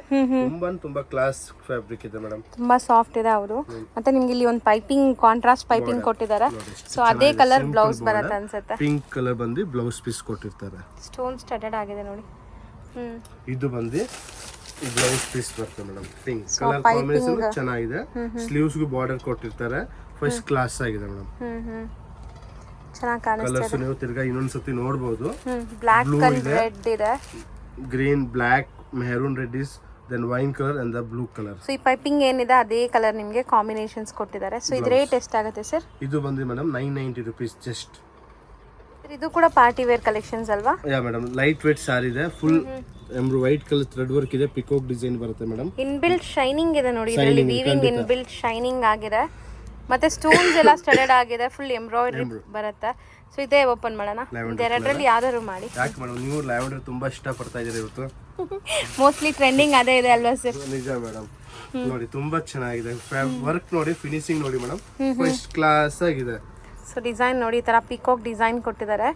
ತುಂಬಾ ಕ್ಲಾಸ್ ಫ್ಯಾಬ್ರಿಕ್ ಇದೆ ಮೇಡಮ್, ತುಂಬಾ ಸಾಫ್ಟ್ ಇದೆ. ಹೌದು, ಮತ್ತೆ ನಿಮ್ಗೆ ಇಲ್ಲಿ ಒಂದು ಪೈಪಿಂಗ್, ಕಾಂಟ್ರಾಸ್ಟ್ ಪೈಪಿಂಗ್ ಕೊಟ್ಟಿದ್ದಾರೆ. ಸೊ ಅದೇ ಕಲರ್ ಬ್ಲೌಸ್ ಬರುತ್ತೆ ಅನ್ಸುತ್ತೆ. ಪಿಂಕ್ ಕಲರ್ ಬಂದು ಬ್ಲೌಸ್ ಪೀಸ್ ಕೊಟ್ಟಿರ್ತಾರೆ, ಸ್ಟೋನ್ ಸ್ಟಡೆಡ್ ಆಗಿದೆ ನೋಡಿ. ಇದು ಬಂದು ಬ್ಲೌಸ್ ಪೀಸ್ ಬರುತ್ತೆ ಮೇಡಮ್. ಪಿಂಕ್ ಕಲರ್ ಕಾಂಬಿನೇಷನ್ ಚೆನ್ನಾಗಿದೆ. ಸ್ಲೀವ್ಸ್ ಗೂ ಬಾರ್ಡರ್ ಕೊಟ್ಟಿರ್ತಾರೆ, ಫಸ್ಟ್ ಕ್ಲಾಸ್ ಆಗಿದೆ ಮೇಡಮ್. ಚೆನ್ನಾಗಿ ಕಾಣಿಸ್ತಾ ಇದೆ. ಕಲರ್ಸ್ ನೀವು ತಿರ್ಗಾ ಇನ್ನೊಂದ್ಸತಿ ನೋಡಬಹುದು. ಬ್ಲಾಕ್ ಅಂಡ್ ರೆಡ್ ಇದೆ, ಗ್ರೀನ್, ಬ್ಲಾಕ್, ಮೆಹರೂನ್, red is then wine colour and the blue colour. So ಈ ಪೈಪಿಂಗ್ ಏನಿದೆ ಅದೇ ಕಲರ್ ನಿಮಗೆ ಕಾಂಬಿನೇಷನ್ಸ್ ಕೊಟ್ಟಿದ್ದಾರೆ. ಸೊ ಇದು ರೇಟ್ ಎಷ್ಟಾಗುತ್ತೆ ಸರ್? ಇದು ಬಂದು ಮೇಡಮ್ 990 ರುಪೀಸ್ ಜಸ್ಟ್. ಇದು ಕೂಡ ಪಾರ್ಟಿ ವೇರ್ ಕಲೆಕ್ಷನ್ಸ್ ಅಲ್ವಾ? ಯಾ ಮೇಡಮ್, ಲೈಟ್ ವೇಟ್ ಸಾರಿ ಇದೆ, full white colour thread work ಇದೆ, ಪಿಕಾಕ್ ಡಿಸೈನ್ ಬರುತ್ತೆ ಮೇಡಮ್. ಇನ್ಬಿಲ್ಟ್ ಶೈನಿಂಗ್ ಇದೆ ನೋಡಿ, ಇದರಲ್ಲಿ ವೀವಿಂಗ್ ಇನ್ಬಿಲ್ಟ್ ಶೈನಿಂಗ್ ಆಗಿದೆ, ಮತ್ತೆ ಸ್ಟೋನ್ಸ್ ಎಲ್ಲ ಸ್ಟಡೆಡ್ ಆಗಿದೆ, ಫುಲ್ ಎಂಬ್ರಾಯ್ಡರಿ ಬರುತ್ತೆ. ಸೊ ಇದೇ ಓಪನ್ ಮಾಡೋಣ, ಇದೆರಡರಲ್ಲಿ ಯಾವ್ದಾದ್ರು ಮಾಡಿ. ಯಾಕೆ ಮೇಡಮ್, ನೀವು ಲ್ಯಾವೆಂಡರ್ ತುಂಬಾ ಇಷ್ಟ ಪಡ್ತಾ ಇದ್ದೀರಾ ಇವತ್ತು? ಮೋಸ್ಟ್ಲಿ ಟ್ರೆಂಡಿಂಗ್ ಅದೇ ಇದೆ ಅಲ್ವಾ ಸರ್? ನಿಜ ಮೇಡಮ್, ನೋಡಿ ತುಂಬಾ ಚೆನ್ನಾಗಿದೆ ವರ್ಕ್, ನೋಡಿ ಫಿನಿಶಿಂಗ್ ನೋಡಿ ಮೇಡಮ್, ಫಸ್ಟ್ ಕ್ಲಾಸ್ ಆಗಿದೆ. ಸೊ ಡಿಸೈನ್ ನೋಡಿ, ಈ ಥರ ಪಿಕಾಕ್ ಡಿಸೈನ್ ಕೊಟ್ಟಿದ್ದಾರೆ.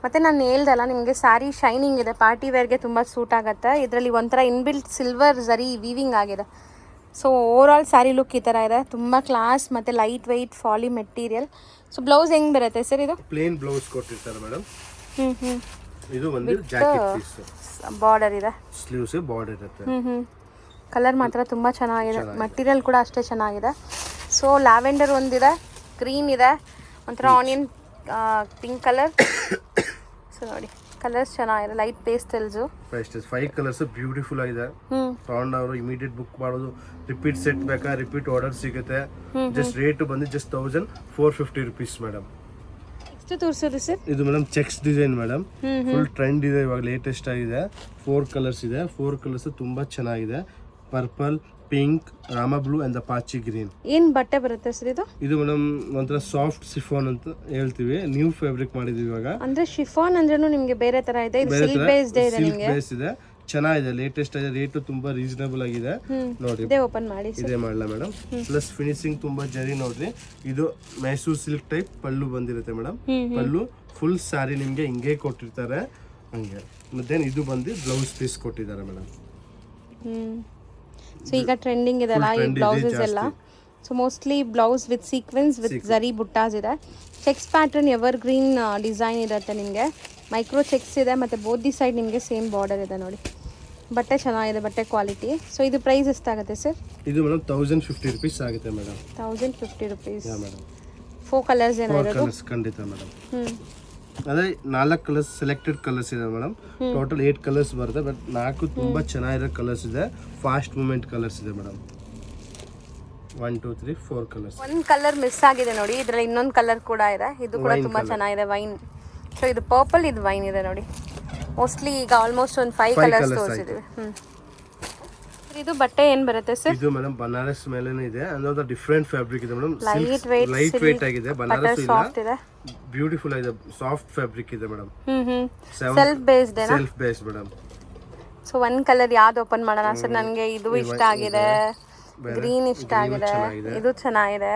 ಮತ್ತು ನಾನು ಹೇಳ್ದಲ್ಲ ನಿಮಗೆ, ಸ್ಯಾರಿ ಶೈನಿಂಗ್ ಇದೆ, ಪಾರ್ಟಿ ವೇರ್ಗೆ ತುಂಬ ಸೂಟ್ ಆಗುತ್ತೆ. ಇದರಲ್ಲಿ ಒಂಥರ ಇನ್ಬಿಲ್ಟ್ ಸಿಲ್ವರ್ ಝರಿ ವೀವಿಂಗ್ ಆಗಿದೆ. So over all sari look ಈ ಥರ ಇದೆ, ತುಂಬ ಕ್ಲಾಸ್ ಮತ್ತು ಲೈಟ್ ವೆಯ್ಟ್ ಫಾಲಿ ಮೆಟೀರಿಯಲ್. ಸೊ ಬ್ಲೌಸ್ ಹೆಂಗೆ ಬರುತ್ತೆ ಸರ್ ಇದು? ಪ್ಲೇನ್ ಬ್ಲೌಸ್ ಕೊಟ್ಟಿರ್ತಾರೆ ಮೇಡಮ್. ಇದು ಒಂದು ಜಾಕೆಟ್ ಪೀಸ್, ಬಾರ್ಡರ್ ಇದೆ, ಸ್ಲೀವ್ಸ್ ಬಾರ್ಡರ್ ಇರುತ್ತೆ. ಕಲರ್ ಮಾತ್ರ ತುಂಬ ಚೆನ್ನಾಗಿದೆ, ಮಟೀರಿಯಲ್ ಕೂಡ ಅಷ್ಟೇ ಚೆನ್ನಾಗಿದೆ. ಸೊ ಲ್ಯಾವೆಂಡರ್ ಒಂದಿದೆ, ಗ್ರೀನ್ ಇದೆ, ಒಂಥರ ಆನಿಯನ್ ಪಿಂಕ್ ಕಲರ್. ಸೊ ನೋಡಿ ಕಲರ್ಸ್ ಚೆನ್ನಾಗಿದೆ, ಲೈಟ್ ಪೇಸ್ಟಲ್ಸ್. 5 ಕಲರ್ಸ್ ಬ್ಯೂಟಿಫುಲ್ ಆಗಿದೆ. ತಗೊಂಡವರು ಇಮಿಡಿಯೇಟ್ ಬುಕ್ ಮಾಡೋದು. ರಿಪೀಟ್ ಸೆಟ್ ಬೇಕಾ ರಿಪೀಟ್ ಆರ್ಡರ್ ಸಿಗುತ್ತೆ. ಜಸ್ಟ್ ರೇಟ್ ಬಂದು ಜಸ್ಟ್ 1450 ರುಪೀಸ್ ಮೇಡಮ್. ಎಷ್ಟು ತೋರಿಸೋದು ಸರ್? ಇದು madam cheques design madam, full trend ಇದೆ, ಇವಾಗ ಲೇಟೆಸ್ಟ್ ಆಗಿದೆ. 4 ಕಲರ್ಸ್ ಇದೆ, 4 ಕಲರ್ಸ್ ತುಂಬಾ ಚೆನ್ನಾಗಿದೆ. Purple, pink, Rama blue and ಪಾಚಿ ಗ್ರೀನ್. ಏನು ಬಟ್ಟೆ ಬರುತ್ತೆ ಸರ್ ಇದು? ಇದು ಮೇಡಮ್ ಒಂಥರ ಸಾಫ್ಟ್ ಸಿಫಾನ್ ಅಂತ ಹೇಳ್ತೀವಿ. ನ್ಯೂ ಫ್ಯಾಬ್ರಿಕ್ ಮಾಡಿದೀವಿ ಇವಾಗ. ಅಂದ್ರೆ ಶಿಫಾನ್ ಅಂದ್ರೂ ನಿಮಗೆ ಬೇರೆ ತರ ಇದೆ, ಇದು ಸಿಲ್ಕ್ ಬೇಸ್ಡ್ ಇದೆ. ನಿಮಗೆ ಬೇಸ್ ಇದೆ, ಚೆನ್ನಾಗಿದೆ, ಲೇಟೆಸ್ಟ್ ಆಗಿದೆ, ರೇಟ್ ತುಂಬಾ ರೀಸನಬಲ್ ಆಗಿದೆ. ನೋಡಿ ಇದೇ ಓಪನ್ ಮಾಡಿ ಇದೇ ಮಾಡಲ್ಲ ಮೇಡಮ್. ಪ್ಲಸ್ ಫಿನಿಶಿಂಗ್ ತುಂಬಾ ಜರಿ ನೋಡ್ರಿ. ಇದು ಮೈಸೂರು ಸಿಲ್ಕ್ ಟೈಪ್ ಪಲ್ಲು ಬಂದಿರುತ್ತೆ ಮೇಡಮ್. ಪಲ್ಲು ಫುಲ್ ಸ್ಯಾರಿ ನಿಮ್ಗೆ ಹಿಂಗೆ ಕೊಟ್ಟಿರ್ತಾರೆ ಹಂಗೆ. ಮತ್ತೆ ಇದು ಬಂದು ಬ್ಲೌಸ್ ಪೀಸ್ ಕೊಟ್ಟಿದ್ದಾರೆ ಮೇಡಮ್. ಸೊ ಈಗ ಟ್ರೆಂಡಿಂಗ್ ಇದೆಲ್ಲ ಈ ಬ್ಲೌಸಸ್ ಎಲ್ಲ. So mostly blouse with sequence with ಜರಿ ಬುಟ್ಟಾಸ್ ಇದೆ. Cheques pattern ever green design ಇರುತ್ತೆ ನಿಮಗೆ. ಮೈಕ್ರೋ ಚೆಕ್ಸ್ ಇದೆ ಮತ್ತು ಬೋತ್ ದಿ ಸೈಡ್ ನಿಮಗೆ ಸೇಮ್ ಬಾರ್ಡರ್ ಇದೆ ನೋಡಿ. ಬಟ್ಟೆ ಚೆನ್ನಾಗಿದೆ, ಬಟ್ಟೆ ಕ್ವಾಲಿಟಿ. ಸೊ ಇದು ಪ್ರೈಸ್ ಎಷ್ಟಾಗುತ್ತೆ ಸರ್? ಇದು ಮೇಡಮ್ 1050 rupees ಆಗುತ್ತೆ ಮೇಡಮ್. 1050 rupees. ಮೇಡಮ್ 4 ಕಲರ್ಸ್ ಏನಾದ್ರು? ಖಂಡಿತ ಮೇಡಮ್. ಅದೇ 4 ಕಲರ್ಸ್ ಸೆಲೆಕ್ಟೆಡ್ ಕಲರ್ಸ್ ಇದೆ ಮೇಡಮ್. ಟೋಟಲ್ 8 ಕಲರ್ಸ್ ಬರುತ್ತೆ. ಬಟ್ 4 ತುಂಬಾ ಚೆನ್ನಾಗಿರೋ ಕಲರ್ಸ್ ಇದೆ. ಫಾಸ್ಟ್ ಮೂವ್ಮೆಂಟ್ ಕಲರ್ಸ್ ಇದೆ ಮೇಡಮ್. 1 2 3 4 ಕಲರ್ಸ್. ಒಂದು ಕಲರ್ ಮಿಸ್ ಆಗಿದೆ ನೋಡಿ, ಇದರಲ್ಲಿ ಇನ್ನೊಂದು ಕಲರ್ ಕೂಡ ಇದೆ. ಇದು ಕೂಡ ತುಂಬಾ ಚೆನ್ನಾಗಿದೆ, ವೈನ್. ಸೊ ಇದು ಪರ್ಪಲ್, ಇದು ವೈನ್ ಇದೆ ನೋಡಿ. ಮೋಸ್ಟ್ಲಿ ಈಗ ಆಲ್ಮೋಸ್ಟ್ ಒಂದು 5 ಕಲರ್ಸ್ ತೋರಿಸಿದ್ದೀವಿ. ಇದು ಬಟ್ಟೆ ಏನು ಬರುತ್ತೆ ಸರ್? ಇದು ಮೇಡಮ್ ಬನಾರಸ್ ಮೇಲೇನೆ ಇದೆ. ಅಂದ್ರೆ ಡಿಫರೆಂಟ್ ಫ್ಯಾಬ್ರಿಕ್ ಇದೆ ಮೇಡಮ್. ಲೈಟ್ ವೇಟ್ ಆಗಿದೆ. ಬನಾರಸ್ ಇಲ್ಲ, ಬ್ಯೂಟಿಫುಲ್ ಆಗಿದೆ, ಸಾಫ್ಟ್ ಫ್ಯಾಬ್ರಿಕ್ ಇದೆ ಮೇಡಮ್. ಸೆಲ್ಫ್ ಬೇಸ್ಡ್ ಇದೆ. Self base madam. ಸೊ ಒಂದು ಕಲರ್ ಯಾವ್ದು ಓಪನ್ ಮಾಡೋಣ ಸರ್? ನನಗೆ ಇದು ಇಷ್ಟ ಆಗಿದೆ, ಗ್ರೀನ್ ಇಷ್ಟ ಆಗಿದೆ, ಇದು ಚೆನ್ನಾಗಿದೆ.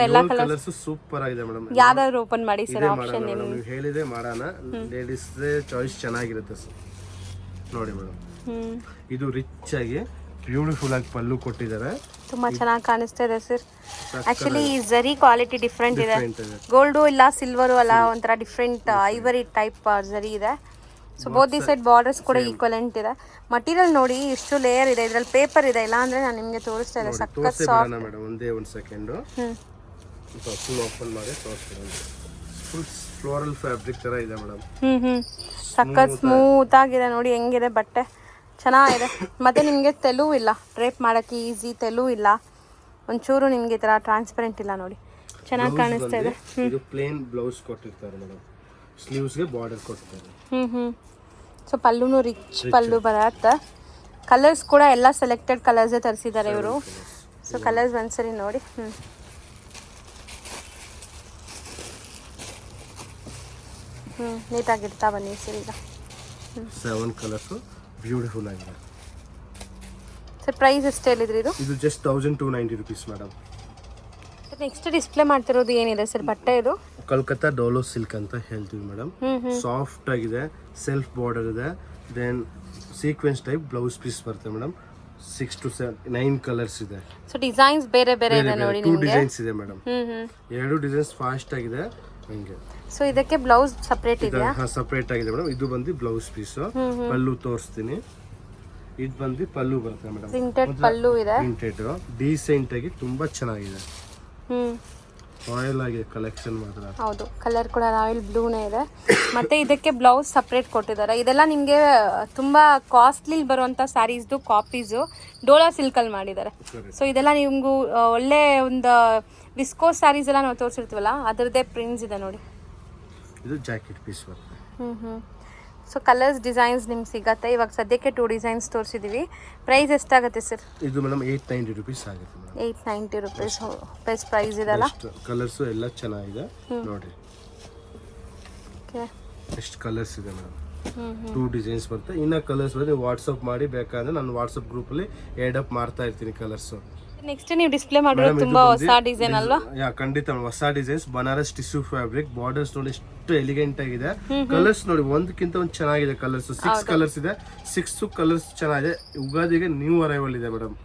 ಎಲ್ಲ ಕಲರ್ಸ್ ಸೂಪರ್ ಆಗಿದೆ ಮೇಡಮ್. ಯಾವ್ದಾದ್ರು ಓಪನ್ ಮಾಡಿ ಸರ್, ಆಪ್ಷನ್ ಏನು? ನೀವು ಹೇಳಿದ್ರೆ ಮಾಡೋಣ. ಲೇಡೀಸ್ ಚಾಯ್ಸ್ ಚೆನ್ನಾಗಿರುತ್ತೆ ಸರ್. ನೋಡಿ ಮೇಡಮ್, ಇದು ರಿಚ್ ಆಗಿ ಬ್ಯೂಟಿಫುಲ್ ಆಗಿ ಪಲ್ಲು ಕೊಟ್ಟಿದ್ದಾರೆ. ತುಂಬಾ ಚೆನ್ನಾಗಿ ಕಾಣಿಸ್ತಾ ಇದೆ ಸರ್. ಆಕ್ಚುಲಿ ಈ ಜರಿ ಕ್ವಾಲಿಟಿ ಡಿಫ್ರೆಂಟ್ ಇದೆ. ಗೋಲ್ಡು ಇಲ್ಲ, ಸಿಲ್ವರು ಅಲ್ಲ, ಒಂಥರ ಡಿಫ್ರೆಂಟ್ ಐವರಿ ಟೈಪ್ ಜರಿ ಇದೆ. So both the side borders ಕೂಡ ಈಕ್ವಲೆಂಟ್ ಇದೆ. ಮಟೀರಿಯಲ್ ನೋಡಿ ಇಷ್ಟು ಲೇಯರ್ ಇದೆ. ಇದ್ರಲ್ಲಿ ಪೇಪರ್ ಇದೆ, ಇಲ್ಲ ಅಂದ್ರೆ ನಾನು ನಿಮಗೆ ತೋರಿಸ್ತಾ ಇದೆ. ಸಖತ್ ಸಾಫ್ಟ್ ಮೇಡಮ್. ಒಂದೇ ಒಂದು ಸೆಕೆಂಡ್ ಫುಲ್ ಓಪನ್ ಮಾಡಿ ತೋರಿಸ್ತೀನಿ. ಫುಲ್ ಫ್ಲೋರಲ್ ಫ್ಯಾಬ್ರಿಕ್ ತರ ಇದೆ ಮೇಡಮ್. ಸಖತ್ ಸ್ಮೂತ್ ಆಗಿದೆ ನೋಡಿ ಹೆಂಗಿದೆ ಬಟ್ಟೆ, ಚೆನ್ನಾಗಿದೆ. ಮತ್ತೆ ನಿಮಗೆ ತೆಲು ಇಲ್ಲ, ಡ್ರೇಪ್ ಮಾಡೋಕ್ಕೆ ಈಸಿ, ತೆಲು ಇಲ್ಲ, ಒಂಚೂರು ನಿಮಗೆ ಈ ಥರ ಟ್ರಾನ್ಸ್ಪರೆಂಟ್ ಇಲ್ಲ ನೋಡಿ, ಚೆನ್ನಾಗಿ ಕಾಣಿಸ್ತಾ ಇದೆ. ಇದು ಪ್ಲೇನ್ ಬ್ಲೌಸ್ ಕೊಟ್ಟಿರ್ತಾರೆ ಮೇಡಮ್. ಸ್ಲೀವ್ಸ್ಗೆ ಬಾರ್ಡರ್ ಕೊಟ್ಟಿರ್ತಾರೆ. ಸೊ ಪಲ್ಲುನು ರಿಚ್ ಪಲ್ಲು ಬರುತ್ತೆ. ಕಲರ್ಸ್ ಕೂಡ ಎಲ್ಲ ಸೆಲೆಕ್ಟೆಡ್ ಕಲರ್ಸೇ ತರಿಸಿದ್ದಾರೆ ಇವರು. ಸೊ ಕಲರ್ಸ್ ಒಂದ್ಸರಿ ನೋಡಿ. ನೀಟಾಗಿರ್ತಾ ಬನ್ನಿ ಸರ್. ಈಗ 7 ಕಲರ್ಸ್ ಬ್ಯೂಟಿಫುಲ್ ಆಗಿದೆ ಸರ್. ಪ್ರೈಸ್ ಎಷ್ಟು ಹೇಳಿದ್ರಿ ಇದು? ಇದು just 1290 rupees madam. Next display ಮಾಡ್ತಿರೋದು ಏನಿದೆ ಸರ್ ಬಟ್ಟೆ? ಇದು ಕಲ್ಕತ್ತಾ ಡೋಲೋ ಸಿಲ್ಕ್ ಅಂತ ಹೇಳ್ತೀವಿ ಮೇಡಮ್. ಸಾಫ್ಟ್ ಆಗಿದೆ, ಸೆಲ್ಫ್ ಬಾರ್ಡರ್ ಇದೆ, then sequence type blouse piece ಬರುತ್ತೆ ಮೇಡಮ್. 6 to 9 ಕಲರ್ಸ್ ಇದೆ. ಸೊ ಡಿಸೈನ್ಸ್ ಬೇರೆ ಬೇರೆ ಇದೆ ನೋಡಿ ನಿಮಗೆ. 2 ಡಿಸೈನ್ಸ್ ಇದೆ ಮೇಡಮ್. 2 ಡಿಸೈನ್ಸ್ ಫಾಸ್ಟ್ ಆಗಿದೆ ಹಂಗೆ. ಸೊ ಇದಕ್ಕೆ ಬ್ಲೌಸ್ ಸಪರೇಟ್ ಇದೆಯಾ? ಸಪರೇಟ್ ಆಗಿದೆ ಮೇಡಮ್. ಇದು ಬಂದು ಬ್ಲೌಸ್ ಪೀಸ್. ಪಲ್ಲು ತೋರಿಸ್ತೀನಿ. ಇದು ಬಂದು ಪಲ್ಲು ಬರುತ್ತೆ ಮೇಡಮ್. ಪ್ರಿಂಟೆಡ್ ಪಲ್ಲು ಇದೆ. ಪ್ರಿಂಟೆಡ್ ಡೀಸೆಂಟ್ ಆಗಿ ತುಂಬಾ ಚೆನ್ನಾಗಿದೆ. ರಾಯಲ್ ಆಗಿ ಕಲೆಕ್ಷನ್ ಮಾತ್ರ. ಹೌದು, ಕಲರ್ ಕೂಡ ರಾಯಲ್ ಬ್ಲೂನೇ ಇದೆ. ಮತ್ತೆ ಇದಕ್ಕೆ ಬ್ಲೌಸ್ ಸಪ್ರೇಟ್ ಕೊಟ್ಟಿದ್ದಾರೆ. ಇದೆಲ್ಲ ನಿಮಗೆ ತುಂಬಾ ಕಾಸ್ಟ್ಲಿ ಬರುವಂತ ಸ್ಯಾರೀಸ್ದು ಕಾಪೀಸು ಡೋಲಾ ಸಿಲ್ಕ್ ಅಲ್ಲಿ ಮಾಡಿದ್ದಾರೆ. ಸೊ ಇದೆಲ್ಲ ನಿಮ್ಗೂ ಒಳ್ಳೆ ಒಂದು ವಿಸ್ಕೋಸ್ ಸ್ಯಾರೀಸ್ ಎಲ್ಲ ನಾವು ತೋರಿಸಿರ್ತೀವಲ್ಲ ಅದರದ್ದೇ ಪ್ರಿಂಟ್ಸ್ ಇದೆ ನೋಡಿ. ಇದು ಜಾಕೆಟ್ ಪೀಸ್ ಬರುತ್ತೆ. ಸೊ ಕಲರ್ಸ್ ಡಿಸೈನ್ಸ್ ನಿಮ್ಗೆ ಸಿಗತ್ತೆ. ಇವಾಗ ಸದ್ಯಕ್ಕೆ 2 ಡಿಸೈನ್ಸ್ ತೋರಿಸಿದೀವಿ. ಪ್ರೈಸ್ ಎಷ್ಟಾಗುತ್ತೆ ಸರ್? ಇದು ಮೇಡಮ್ 890 rupees ಆಗುತ್ತೆ ಮೇಡಮ್. 890 rupees ಬೆಸ್ಟ್ ಪ್ರೈಸ್ ಇದೆಲ್ಲ. ಕಲರ್ಸ್ ಎಲ್ಲ ಚೆನ್ನಾಗಿದೆ ನೋಡಿ. ಓಕೆ, ಎಷ್ಟು ಕಲರ್ಸ್ ಇದೆ ಮೇಡಮ್. 2 ಡಿಸೈನ್ಸ್ ಬರುತ್ತೆ. ಇನ್ನ ಕಲರ್ಸ್ ಬಂದ್ರೆ ವಾಟ್ಸಪ್ ಮಾಡಿ, ಬೇಕಾದ್ರೆ ನಾನು ವಾಟ್ಸಪ್ ಗ್ರೂಪ್ ಅಲ್ಲಿ ಆಡ್ ಅಪ್ ಮಾಡ್ತಾ ಇರ್ತೀನಿ ಕಲರ್ಸ್. ನೆಕ್ಸ್ಟ್ ನೀವು ಡಿಸ್ಪ್ಲೇ ಮಾಡಿರೋದು ತುಂಬಾ ಹೊಸ ಡಿಸೈನ್ ಅಲ್ವಾ? ಖಂಡಿತ ಹೊಸ designs. Banaras tissue fabric. Borders ನೋಡಿ ಎಷ್ಟು ಎಲಿಗೆಂಟ್ ಆಗಿದೆ. ಕಲರ್ಸ್ ನೋಡಿ ಒಂದಕ್ಕಿಂತ ಒಂದು ಚೆನ್ನಾಗಿದೆ ಕಲರ್ಸ್. 6 ಕಲರ್ಸ್ ಇದೆ. 6 ಕಲರ್ಸ್ ಚೆನ್ನಾಗಿದೆ. ಯುಗಾದಿಗೆ ನ್ಯೂ ಅರೈವಲ್ ಇದೆ ಮೇಡಮ್.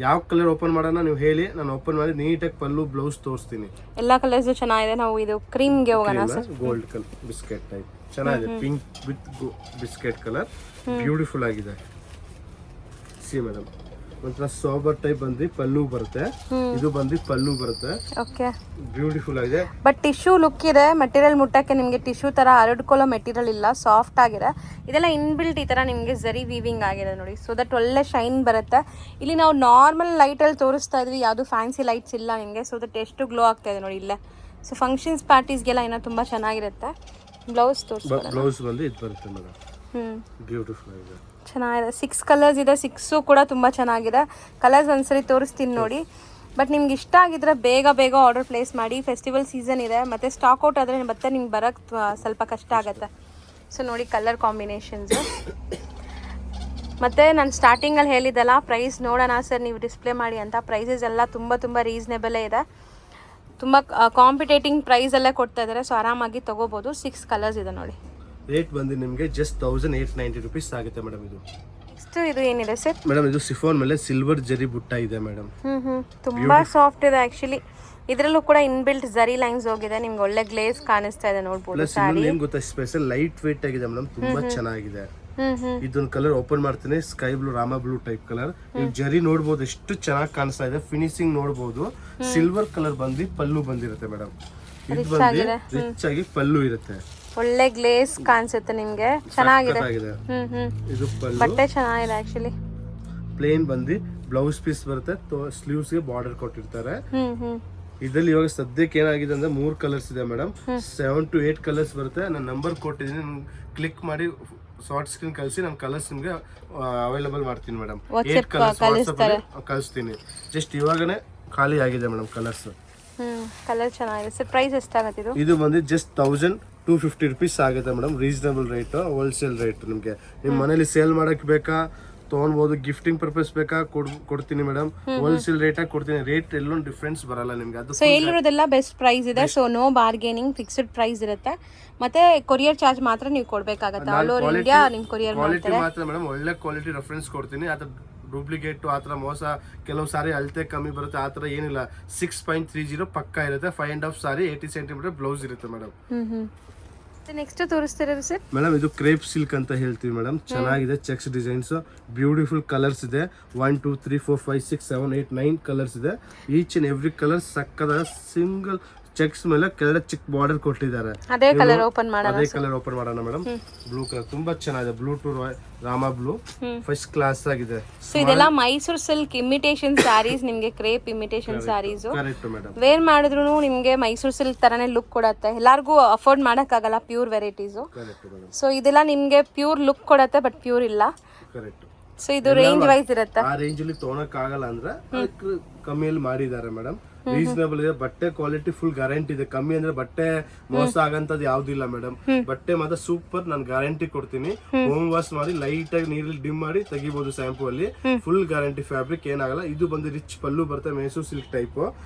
ಯಾವ ಕಲರ್ ಓಪನ್ ಮಾಡೋಣ ನೀವು ಹೇಳಿ, ನಾನು ಓಪನ್ ಮಾಡಿ ನೀಟಾಗಿ ಪಲ್ಲು ಬ್ಲೌಸ್ ತೋರಿಸ್ತೀನಿ. ಎಲ್ಲಾ ಕಲರ್ಸ್ ಚೆನ್ನಾಗಿದೆ. ನಾವು ಇದು ಕ್ರೀಮ್ ಗೆ ಹೋಗೋಣ sir. Gold colour biscuit type ಚೆನ್ನಾಗಿದೆ. Pink with biscuit colour beautiful ಆಗಿದೆ. ಸಿ ಮೇಡಮ್, ಒಂಥರ ಸೋಬರ್ ಟೈಪ್ ಬಂದು ಪಲ್ಲು ಬರುತ್ತೆ. ಇದು ಬಂದು ಪಲ್ಲು ಬರುತ್ತೆ. ಓಕೆ, ಬ್ಯೂಟಿಫುಲ್ ಆಗಿದೆ. ಬಟ್ ಟಿಶ್ಯೂ ಲುಕ್ ಇದೆ. ಮೆಟೀರಿಯಲ್ ಮುಟ್ಟಕ್ಕೆ ನಿಮಗೆ ಟಿಶ್ಯೂ ತರ ಹರಡ್ಕೊಳ್ಳೋ ಮೆಟೀರಿಯಲ್ ಇಲ್ಲ, ಸಾಫ್ಟ್ ಆಗಿದೆ. ಇದೆಲ್ಲ ಇನ್ಬಿಲ್ಟ್ ಈ ತರ ನಿಮಗೆ ಜರಿ ವೀವಿಂಗ್ ಆಗಿದೆ ನೋಡಿ. ಸೊ ದಟ್ ಒಳ್ಳೆ ಶೈನ್ ಬರುತ್ತೆ. ಇಲ್ಲಿ ನಾವು ನಾರ್ಮಲ್ ಲೈಟ್ ಅಲ್ಲಿ ತೋರಿಸ್ತಾ ಇದ್ವಿ, ಯಾವುದು ಫ್ಯಾನ್ಸಿ ಲೈಟ್ಸ್ ಇಲ್ಲ ನಿಮಗೆ. ಸೊ ದಟ್ ಎಷ್ಟು ಗ್ಲೋ ಆಗ್ತಾ ಇದೆ ನೋಡಿ ಇಲ್ಲೇ. ಸೊ ಫಂಕ್ಷನ್ಸ್ ಪಾರ್ಟೀಸ್ಗೆಲ್ಲ ಏನೋ ತುಂಬಾ ಚೆನ್ನಾಗಿರುತ್ತೆ. ಬ್ಲೌಸ್ ತೋರಿಸ್ತಾರೆ. ಬ್ಲೌಸ್ ಬಂದು ಇದು ಬರುತ್ತೆ ಮೇಡಮ್. ಬ್ಯೂಟಿಫುಲ್ ಆಗಿದೆ. ಚೆನ್ನಾಗಿದೆ. 6 ಕಲರ್ಸ್ ಇದೆ, 6 ಕೂಡ ತುಂಬ ಚೆನ್ನಾಗಿದೆ. ಕಲರ್ಸ್ ಒಂದ್ಸರಿ ತೋರಿಸ್ತೀನಿ ನೋಡಿ. ಬಟ್ ನಿಮ್ಗೆ ಇಷ್ಟ ಆಗಿದ್ರೆ ಬೇಗ ಬೇಗ ಆರ್ಡರ್ ಪ್ಲೇಸ್ ಮಾಡಿ. ಫೆಸ್ಟಿವಲ್ ಸೀಸನ್ ಇದೆ, ಮತ್ತು ಸ್ಟಾಕ್ ಔಟ್ ಆದರೆ ಮತ್ತೆ ನಿಮ್ಗೆ ಬರೋಕ್ಕೆ ಸ್ವಲ್ಪ ಕಷ್ಟ ಆಗುತ್ತೆ. ಸೊ ನೋಡಿ ಕಲರ್ ಕಾಂಬಿನೇಷನ್ಸು. ಮತ್ತು ನಾನು ಸ್ಟಾರ್ಟಿಂಗಲ್ಲಿ ಹೇಳಿದ್ದಲ್ಲ ಪ್ರೈಸ್ ನೋಡೋಣ ಸರ್ ನೀವು ಡಿಸ್ಪ್ಲೇ ಮಾಡಿ ಅಂತ. ಪ್ರೈಸಸ್ ಎಲ್ಲ ತುಂಬ ತುಂಬ ರೀಸನೇಬಲೇ ಇದೆ. ತುಂಬ ಕಾಂಪಿಟೇಟಿಂಗ್ ಪ್ರೈಸಲ್ಲೇ ಕೊಡ್ತಾ ಇದ್ದಾರೆ. ಸೊ ಆರಾಮಾಗಿ ತೊಗೋಬೋದು. 6 ಕಲರ್ಸ್ ಇದೆ ನೋಡಿ. ರೇಟ್ ಬಂದು ನಿಮಗೆ ಜಸ್ಟ್ 1890 ರುಪೀಸ್ ಆಗುತ್ತೆ ಮೇಡಮ್. ಇದು ಏನಿದೆ ಸರ್? ಮೇಡಮ್ ಇದು ಸಿಫಾನ್ ಮೇಲೆ ಸಿಲ್ವರ್ ಜರಿ ಬುಟ್ಟ ಇದೆ ಮೇಡಮ್. ತುಂಬಾ ಸಾಫ್ಟ್ ಇದೆ ಆಕ್ಚುಲಿ. ಇದರಲ್ಲೂ ಕೂಡ ಇನ್ಬಿಲ್ಟ್ ಜರಿ ಲೈನ್ಸ್ ಹೋಗಿದೆ. ನಿಮ್ಗೆ ಒಳ್ಳೆ ಗ್ಲೇಸ್ ಕಾಣಿಸ್ತಾ ಇದೆ ನೋಡ್ಬೋದು. ಏನ್ ಗೊತ್ತಾ, ಸ್ಪೆಷಲ್ ಲೈಟ್ ವೇಟ್ ಆಗಿದೆ ಮೇಡಮ್, ತುಂಬಾ ಚೆನ್ನಾಗಿದೆ. ಇದೊಂದು ಕಲರ್ ಓಪನ್ ಮಾಡ್ತೀನಿ, sky blue Rama blue type colour. ನೀವು ಜರಿ ನೋಡ್ಬೋದು ಎಷ್ಟು ಚೆನ್ನಾಗಿ ಕಾಣಿಸ್ತಾ ಇದೆ. ಫಿನಿಶಿಂಗ್ ನೋಡ್ಬೋದು. ಸಿಲ್ವರ್ ಕಲರ್ ಬಂದು ಪಲ್ಲು ಬಂದಿರುತ್ತೆ ಮೇಡಮ್. ಇದು ಬಂದು ರಿಚ್ ಆಗಿ ಪಲ್ಲು ಇರುತ್ತೆ. ಒಳ್ಳೆ ಗ್ಲೇಸ್ ಕಾಣಿಸುತ್ತೆ ನಿಮ್ಗೆ. ಚೆನ್ನಾಗಿದೆ. ಇದು ಪಲ್ಲು. ಬಟ್ಟೆ ಚೆನ್ನಾಗಿದೆ ಆಕ್ಚುಲಿ. ಪ್ಲೇನ್ ಬಂದು ಬ್ಲೌಸ್ ಪೀಸ್ ಬರುತ್ತೆ, ಸ್ಲೀವ್ಸ್ ಗೆ ಬಾರ್ಡರ್ ಕೊಟ್ಟಿರ್ತಾರೆ. ಇದರಲ್ಲಿ ಇವಾಗ ಸದ್ಯಕ್ಕೆ ಏನಾಗಿದೆ ಅಂದ್ರೆ 3 ಕಲರ್ಸ್ ಇದೆ ಮೇಡಮ್. 7 to 8 ಕಲರ್ಸ್ ಬರುತ್ತೆ. ನಾನು ನಂಬರ್ ಕೊಟ್ಟಿದ್ದೀನಿ, ಕ್ಲಿಕ್ ಮಾಡಿ ಶಾರ್ಟ್ ಸ್ಕ್ರೀನ್ ಕಳಿಸಿ ನಾನು ಕಲರ್ಸ್ ನಿಮ್ಗೆ ಅವೈಲೇಬಲ್ ಮಾಡ್ತೀನಿ ಮೇಡಮ್. 8 ಕಲರ್ಸ್ ವಾಟ್ಸ್ಆಪ್ ಕಳಿಸ್ತೀನಿ. ಜಸ್ಟ್ ಇವಾಗನೇ ಖಾಲಿ ಆಗಿದೆ ಮೇಡಮ್ ಕಲರ್ಸ್. ಕಲರ್ ಚೆನ್ನಾಗಿದೆ ಸರ್. ಪ್ರೈಸ್ ಎಷ್ಟಾಗುತ್ತೆ ಇದು ಬಂದು ಜಸ್ಟ್ 1250 ರುಪೀಸ್ ಆಗುತ್ತೆ madam. Reasonable rate, wholesale rate. ನಿಮ್ಗೆ ನಿಮ್ ಮನೇಲಿ ಸೇಲ್ ಮಾಡಕ್ ಬೇಕಾ ತೊಗೊಳ್ಬಹುದು, ಗಿಫ್ಟಿಂಗ್ ಪರ್ಪಸ್ ಬೇಕಾ ಕೊಡ್ತೀನಿ ಮೇಡಮ್. ಹೋಲ್ಸೇಲ್ ರೇಟ್ ಆಗಿ ಕೊಡ್ತೀನಿ. ರೇಟ್ ಎಲ್ಲೂ ಡಿಫ್ರೆನ್ಸ್ ಬರಲ್ಲ ನಿಮ್ಗೆ. ಅದು ಸೊ ಇಲ್ಲಿರೋದೆಲ್ಲ ಬೆಸ್ಟ್ ಪ್ರೈಸ್ ಇದೆ. So no bargaining, fixed price ಇರುತ್ತೆ. ಮತ್ತೆ ಕೊರಿಯರ್ ಚಾರ್ಜ್ ಮಾತ್ರ ನೀವು ಕೊಡ್ಬೇಕಾಗತ್ತೆ. ಆಲ್ ಓವರ್ ಇಂಡಿಯಾ ನಿಮ್ ಕೊರಿಯರ್ ಕ್ವಾಲಿಟಿ ಮಾತ್ರ ಮೇಡಮ್. ಒಳ್ಳೆ ಕ್ವಾಲಿಟಿ ರೆಫರೆನ್ಸ್ ಕೊಡ್ತೀನಿ. ಅದು ಡೂಪ್ಲಿಕೇಟ್ ಆತರ ಮೋಸ, ಕೆಲವು ಸಾರಿ ಅಳತೆ ಕಮ್ಮಿ ಬರುತ್ತೆ, ಆತರ ಏನಿಲ್ಲ. 6.30 ಪಕ್ಕ ಇರುತ್ತೆ. 5.5 ಸಾರಿ 80 ಸೆಂಟಿಮೀಟರ್ ಬ್ಲೌಸ್ ಇರುತ್ತೆ ಮೇಡಮ್. ನೆಕ್ಸ್ಟ್ ತೋರಿಸ್ತಿರೋದು ಸರ್ ಮೇಡಮ್ ಇದು ಕ್ರೇಪ್ ಸಿಲ್ಕ್ ಅಂತ ಹೇಳ್ತೀವಿ ಮೇಡಮ್. ಚೆನ್ನಾಗಿದೆ. ಚೆಕ್ಸ್ ಡಿಸೈನ್ಸ್, ಬ್ಯೂಟಿಫುಲ್ ಕಲರ್ಸ್ ಇದೆ. 1 2 3 4 5 6 7 8 9 ಕಲರ್ಸ್ ಇದೆ. ಈಚ್ ಅಂಡ್ ಎವ್ರಿ ಕಲರ್ ಸಕ್ಕದ ಸಿಂಗಲ್ ಚೆಕ್ಸ್ ಮೇಲೆ ಕೆಳಗಡೆ ಚಿಕ್ಕ ಬಾರ್ಡರ್ ಕೊಟ್ಟಿದ್ದಾರೆ. ಅದೇ ಕಲರ್ ಓಪನ್ ಮಾಡೋಣ ಮೇಡಮ್. ಬ್ಲೂ ಕಲರ್ ತುಂಬಾ ಚೆನ್ನಾಗಿದೆ. Blue to Rama blue, first class ಆಗಿದೆ. ಸೊ ಇದೆಲ್ಲ ಮೈಸೂರು ಸಿಲ್ಕ್ ಇಮಿಟೇಷನ್ ಸ್ಯಾರೀಸ್. ನಿಮ್ಗೆ ಕ್ರೇಪ್ ಇಮಿಟೇಷನ್ ಸ್ಯಾರೀಸ್ ವೇರ್ ಮಾಡಿದ್ರು ನಿಮ್ಗೆ ಮೈಸೂರು ಸಿಲ್ಕ್ ತರನೇ ಲುಕ್ ಕೊಡತ್ತೆ. ಎಲ್ಲಾರ್ಗೂ ಅಫೋರ್ಡ್ ಮಾಡಕ್ಕಾಗಲ್ಲ ಪ್ಯೂರ್ ವೆರೈಟೀಸ್. ಸೊ ಇದೆಲ್ಲ ನಿಮ್ಗೆ ಪ್ಯೂರ್ ಲುಕ್ ಕೊಡತ್ತೆ, ಬಟ್ ಪ್ಯೂರ್ ಇಲ್ಲ. ಸೊ ಇದು ರೇಂಜ್ ವೈಸ್ ಇರುತ್ತೆ. ಆ ರೇಂಜ್ ಅಲ್ಲಿ ತೊಗೊಳಕ್ ಆಗಲ್ಲ ಅಂದ್ರೆ ಕಮ್ಮಿಯಲ್ಲಿ ಮಾಡಿದ್ದಾರೆ ಮೇಡಮ್. ರೀಸನಬಲ್ ಇದೆ. ಬಟ್ಟೆ ಕ್ವಾಲಿಟಿ ಫುಲ್ ಗ್ಯಾರಂಟಿ ಇದೆ. ಕಮ್ಮಿ ಅಂದ್ರೆ ಬಟ್ಟೆ ಮೋಸ ಆಗಂತದ್ ಯಾವ್ದಿಲ್ಲ ಮೇಡಮ್. ಬಟ್ಟೆ ಮಾತ್ರ ಸೂಪರ್, ನಾನು ಗ್ಯಾರಂಟಿ ಕೊಡ್ತೀನಿ. ಹೋಮ್ ವಾಶ್ ಮಾಡಿ ಲೈಟ್ ಆಗಿ ನೀರಲ್ಲಿ ಡಿಮ್ ಮಾಡಿ ತೆಗಿಬಹುದು ಶಾಂಪೂ ಅಲ್ಲಿ. ಫುಲ್ ಗ್ಯಾರಂಟಿ, ಫ್ಯಾಬ್ರಿಕ್ ಏನಾಗಲ್ಲ. ಇದು ಬಂದು ರಿಚ್ ಪಲ್ಲು ಬರುತ್ತೆ, ಮೈಸೂರು ಸಿಲ್ಕ್ ಟೈಪ್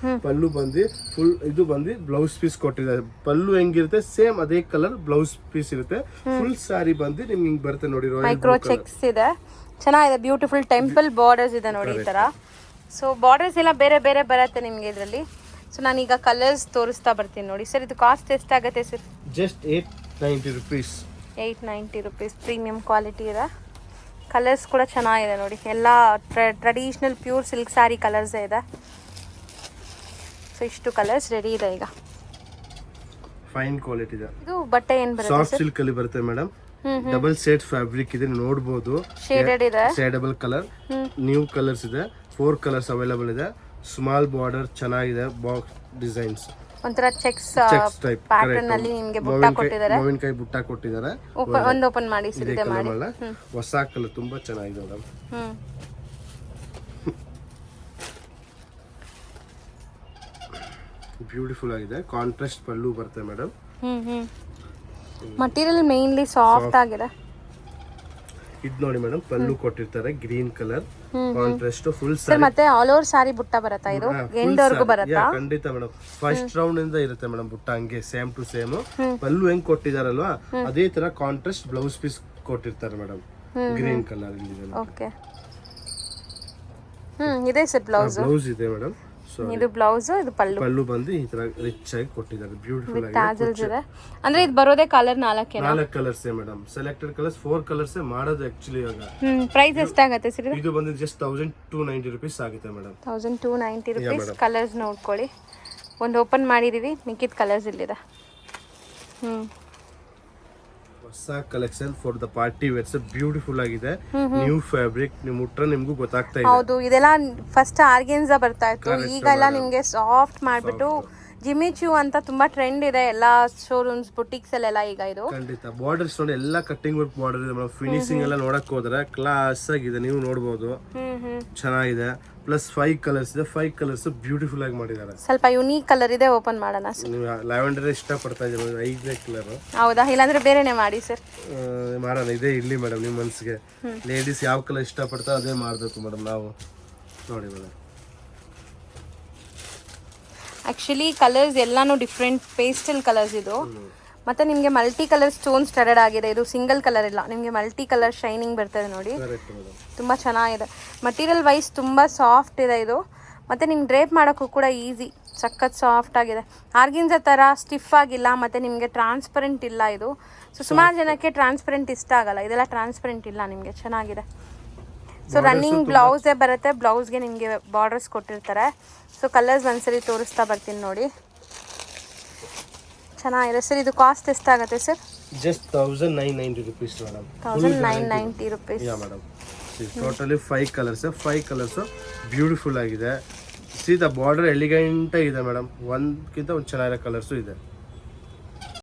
ಪಲ್ಲು ಬಂದು ಫುಲ್. ಇದು ಬಂದು ಬ್ಲೌಸ್ ಪೀಸ್ ಕೊಟ್ಟಿದ್ದಾರೆ. ಪಲ್ಲು ಹೆಂಗಿರುತ್ತೆ ಸೇಮ್ ಅದೇ ಕಲರ್ ಬ್ಲೌಸ್ ಪೀಸ್ ಇರುತ್ತೆ. ಫುಲ್ ಸಾರಿ ಬಂದು ನಿಮ್ಗೆ ಹಿಂಗ್ ಬರುತ್ತೆ ನೋಡಿ. ಮೈಕ್ರೋ ಚೆಕ್ಸ್ ಇದೆ, ಚೆನ್ನಾಗಿದೆ. ಬ್ಯೂಟಿಫುಲ್ ಟೆಂಪಲ್ ಬಾರ್ಡರ್ಸ್ ಇದೆ ನೋಡಿ ಈ ತರ. ಸೊ ಬಾರ್ಡರ್ಸ್ ಎಲ್ಲ ಬೇರೆ ಬೇರೆ ಬರುತ್ತೆ ನಿಮಗೆ ಇದರಲ್ಲಿ. ಸೊ ನಾನೀಗ ಕಲರ್ಸ್ ತೋರಿಸ್ತಾ ಬರ್ತೀನಿ ನೋಡಿ. ಸರ್ ಇದು ಕಾಸ್ಟ್ ಎಷ್ಟಾಗುತ್ತೆ sir? Just 890 rupees. 890 rupees. Premium quality ಇದೆ. ಕಲರ್ಸ್ ಕೂಡ ಚೆನ್ನಾಗಿದೆ ನೋಡಿ. ಎಲ್ಲ traditional pure silk sari colours ಇದೆ. ಸೊ ಇಷ್ಟು ಕಲರ್ಸ್ ರೆಡಿ ಇದೆ ಈಗ. ಫೈನ್ ಕ್ವಾಲಿಟಿ ಇದೆ. ಇದು ಬಟ್ಟೆ ಏನು ಬರುತ್ತೆ? ಸಾಫ್ಟ್ ಸಿಲ್ಕ್ ಅಲ್ಲಿ ಬರುತ್ತೆ ಮೇಡಮ್. ಡಬಲ್ ಶೇಡ್ ಫ್ಯಾಬ್ರಿಕ್ ಇದೆ, ನೋಡಬಹುದು. ಶೇಡೆಡ್ ಇದೆ, ಶೇಡಬಲ್ ಕಲರ್. ನ್ಯೂ ಕಲರ್ಸ್ ಇದೆ. 4 ಕಲರ್ಸ್ ಅವೈಲೇಬಲ್ ಇದೆ. ಸ್ಮಾಲ್ ಬಾರ್ಡರ್ ಚೆನ್ನಾಗಿದೆ. ಬಾಕ್ಸ್ ಡಿಸೈನ್ಸ್ ಒಂತರ ಚೆಕ್ಸ್ ಟೈಪ್ ಪ್ಯಾಟರ್ನ್ ಅಲ್ಲಿ ನಿಮಗೆ ಬುಟ್ಟ ಕೊಟ್ಟಿದ್ದಾರೆ. ಮಾವಿನಕಾಯಿ ಬುಟ್ಟ ಕೊಟ್ಟಿದ್ದಾರೆ. ಒಂದು ಓಪನ್ ಮಾಡಿ ಸಿಗುತ್ತೆ ಮಾಡಿ. ಹೊಸ ಕಲರ್ ತುಂಬಾ ಚೆನ್ನಾಗಿದೆ ಮೇಡಮ್. ಬ್ಯೂಟಿಫುಲ್ ಆಗಿದೆ. ಕಾಂಟ್ರಾಸ್ಟ್ ಪಲ್ಲು ಬರುತ್ತೆ ಮೇಡಮ್. ಮಟೀರಿಯಲ್ ಮೇನ್ಲಿ ಸಾಫ್ಟ್ ಆಗಿದೆ. ಇದು ನೋಡಿ ಮೇಡಮ್, ಪಲ್ಲು ಕೊಟ್ಟಿರ್ತಾರೆ ಗ್ರೀನ್ ಕಲರ್ ಕಾಂಟ್ರಾಸ್ಟ್ ಫುಲ್. ಮತ್ತೆ ಆಲ್ ಓವರ್ ಸಾರಿ ಬುಟ್ಟ ಬರುತ್ತಾ? ಇದು ಎಂಡ್ ವರೆಗೂ ಬರುತ್ತಾ? ಖಂಡಿತ ಮೇಡಮ್. ಫಸ್ಟ್ ರೌಂಡ್ ಇಂದ ಇರುತ್ತೆ ಮೇಡಮ್ ಬುಟ್ಟ ಹಂಗೆ ಸೇಮ್ ಟು ಸೇಮ್. ಪಲ್ಲು ಹೆಂಗ್ ಕೊಟ್ಟಿದಾರಲ್ವಾ ಅದೇ ತರ ಕಾಂಟ್ರಾಸ್ಟ್ ಬ್ಲೌಸ್ ಪೀಸ್ ಕೊಟ್ಟಿರ್ತಾರೆ ಮೇಡಮ್. ಗ್ರೀನ್ ಕಲರ್ ಇದೆ. ಓಕೆ, ಇದೆ ಸರ್ ಬ್ಲೌಸ್. ಬ್ಲೌಸ್ ಇದೆ ಮೇಡಮ್. ಇದು ಬ್ಲೌಸ್, ಇದು ಪಲ್ಲು. ಪಲ್ಲು ಬಂದು ಈ ತರ ರಿಚ್ ಆಗಿ ಕೊಟ್ಟಿದ್ದಾರೆ. ಬ್ಯೂಟಿಫುಲ್ ಆಗಿ ಟ್ಯಾಸಲ್ಸ್ ಇದೆ. ಅಂದ್ರೆ ಇದು ಬರೋದೇ colour 4 colours madam. Selected colours 4 colours ಮಾಡೋದು ಆಕ್ಚುಲಿ ಇವಾಗ. ಪ್ರೈಸ್ ಎಷ್ಟಾಗುತ್ತೆ ಸರ್? ಇದು ಬಂದು ಜಸ್ಟ್ 1290 ರುಪೀಸ್ ಆಗುತ್ತೆ ಮೇಡಮ್. 1290 ರುಪೀಸ್. ಕಲರ್ಸ್ ನೋಡ್ಕೊಳ್ಳಿ. ಒಂದು ಓಪನ್ ಮಾಡಿದೀವಿ, ಮಿಕ್ಕಿದ ಕಲರ್ಸ್ ಇಲ್ಲಿದೆ. ಹೊಸ collection for the party wears. Beautiful ಆಗಿದೆ. New fabric. ನಿಮ್ ಮುಟ್ರೆ ನಿಮ್ಗೂ ಗೊತ್ತಾಗ್ತಾ ಇದೆ. ಹೌದು, ಇದೆಲ್ಲ ಫಸ್ಟ್ ಆರ್ಗೆನ್ಸಾ ಬರ್ತಾ ಇತ್ತು. ಈಗ ಎಲ್ಲ ನಿಮ್ಗೆ ಸಾಫ್ಟ್ ಮಾಡ್ಬಿಟ್ಟು ಜಿಮ್ಮಿ ಚೂ ಅಂತ ತುಂಬಾ ಟ್ರೆಂಡ್ ಇದೆ ಎಲ್ಲ ಶೋರೂಮ್ಸ್ ಬುಟಿಕ್ಸ್ ಅಲ್ಲೆಲ್ಲ ಈಗ ಇದು. ಖಂಡಿತ ಬಾರ್ಡರ್ಸ್ ನೋಡಿ ಎಲ್ಲ ಕಟ್ಟಿಂಗ್ ವರ್ಕ್ ಬಾರ್ಡರ್ ಇದೆ ಮೇಡಮ್. ಫಿನಿಶಿಂಗ್ ಎಲ್ಲ ನೋಡಕ್ ಹೋದ್ರೆ ಕ್ಲಾಸ್ ಆಗಿದೆ, ನೀವು ನೋಡಬಹುದು. ಚೆನ್ನಾಗಿದೆ. ಪ್ಲಸ್ 5 ಕಲರ್ಸ್ ಇದೆ. 5 ಕಲರ್ಸ್ ಬ್ಯೂಟಿಫುಲ್ ಆಗಿ ಮಾಡಿದ್ದಾರೆ. ಸ್ವಲ್ಪ ಯುನೀಕ್ ಕಲರ್ ಇದೆ, ಓಪನ್ ಮಾಡೋಣ ಸರ್. ನೀವು ಲ್ಯಾವೆಂಡರ್ ಇಷ್ಟಪಡ್ತಾ ಇದ್ದೀರಾ, 5ನೇ ಕಲರ್. ಹೌದಾ, ಇಲ್ಲಾಂದ್ರೆ ಬೇರೆನೆ ಮಾಡಿ ಸರ್. ಮಾಡೋಣ, ಇದೇ ಇರ್ಲಿ ಮೇಡಮ್ ನಿಮ್ಮ ಮನಸ್ಸಿಗೆ. ಲೇಡೀಸ್ ಯಾವ ಕಲರ್ ಇಷ್ಟಪಡ್ತಾ ಅದೇ ಮಾಡಬೇಕು ಮೇಡಮ್ ನಾವು. ನೋಡಿ ಮೇಡಮ್, ಆಕ್ಚುಲಿ ಕಲರ್ಸ್ ಎಲ್ಲಾನು ಡಿಫ್ರೆಂಟ್ ಪೇಸ್ಟಲ್ ಕಲರ್ಸ್ ಇದು. ಮತ್ತೆ ನಿಮಗೆ ಮಲ್ಟಿ ಕಲರ್ ಸ್ಟೋನ್ ಸ್ಟಡೆಡ್ ಆಗಿದೆ. ಇದು ಸಿಂಗಲ್ ಕಲರ್ ಇಲ್ಲ, ನಿಮಗೆ ಮಲ್ಟಿ ಕಲರ್ ಶೈನಿಂಗ್ ಬರ್ತದೆ ನೋಡಿ. ತುಂಬ ಚೆನ್ನಾಗಿದೆ. ಮಟೀರಿಯಲ್ ವೈಸ್ ತುಂಬ ಸಾಫ್ಟ್ ಇದೆ ಇದು. ಮತ್ತು ನಿಮ್ಗೆ ಡ್ರೇಪ್ ಮಾಡೋಕ್ಕೂ ಕೂಡ ಈಸಿ, ಸಖತ್ ಸಾಫ್ಟ್ ಆಗಿದೆ. ಆರ್ಗಿನ್ಸ ಥರ ಸ್ಟಿಫ್ ಆಗಿಲ್ಲ, ಮತ್ತು ನಿಮಗೆ ಟ್ರಾನ್ಸ್ಪರೆಂಟ್ ಇಲ್ಲ ಇದು. ಸೊ ಸುಮಾರು ಜನಕ್ಕೆ ಟ್ರಾನ್ಸ್ಪರೆಂಟ್ ಇಷ್ಟ ಆಗಲ್ಲ, ಇದೆಲ್ಲ ಟ್ರಾನ್ಸ್ಪರೆಂಟ್ ಇಲ್ಲ ನಿಮಗೆ. ಚೆನ್ನಾಗಿದೆ. ಸೊ ರನ್ನಿಂಗ್ ಬ್ಲೌಸೇ ಬರುತ್ತೆ, ಬ್ಲೌಸ್ಗೆ ನಿಮಗೆ ಬಾರ್ಡರ್ಸ್ ಕೊಟ್ಟಿರ್ತಾರೆ. ಸೊ ಕಲರ್ಸ್ ಒಂದ್ಸರಿ ತೋರಿಸ್ತಾ ಬರ್ತೀನಿ ನೋಡಿ. ಚೆನ್ನಾಗಿದೆ ಸರ್. ಇದು ಕಾಸ್ಟ್ ಎಷ್ಟಾಗುತ್ತೆ sir? Just 1990 rupees madam. 1990 rupees. Yeah madam. Totally 5 colours. 5 colours beautiful ಆಗಿದೆ. ಸೀದಾ ಬಾರ್ಡರ್ ಎಲಿಗೆಂಟ್ ಇದೆ ಮೇಡಮ್. ಒಂದ್ಕಿಂತ ಒಂದು ಚೆನ್ನಾಗಿರೋ ಕಲರ್ಸು ಇದೆ.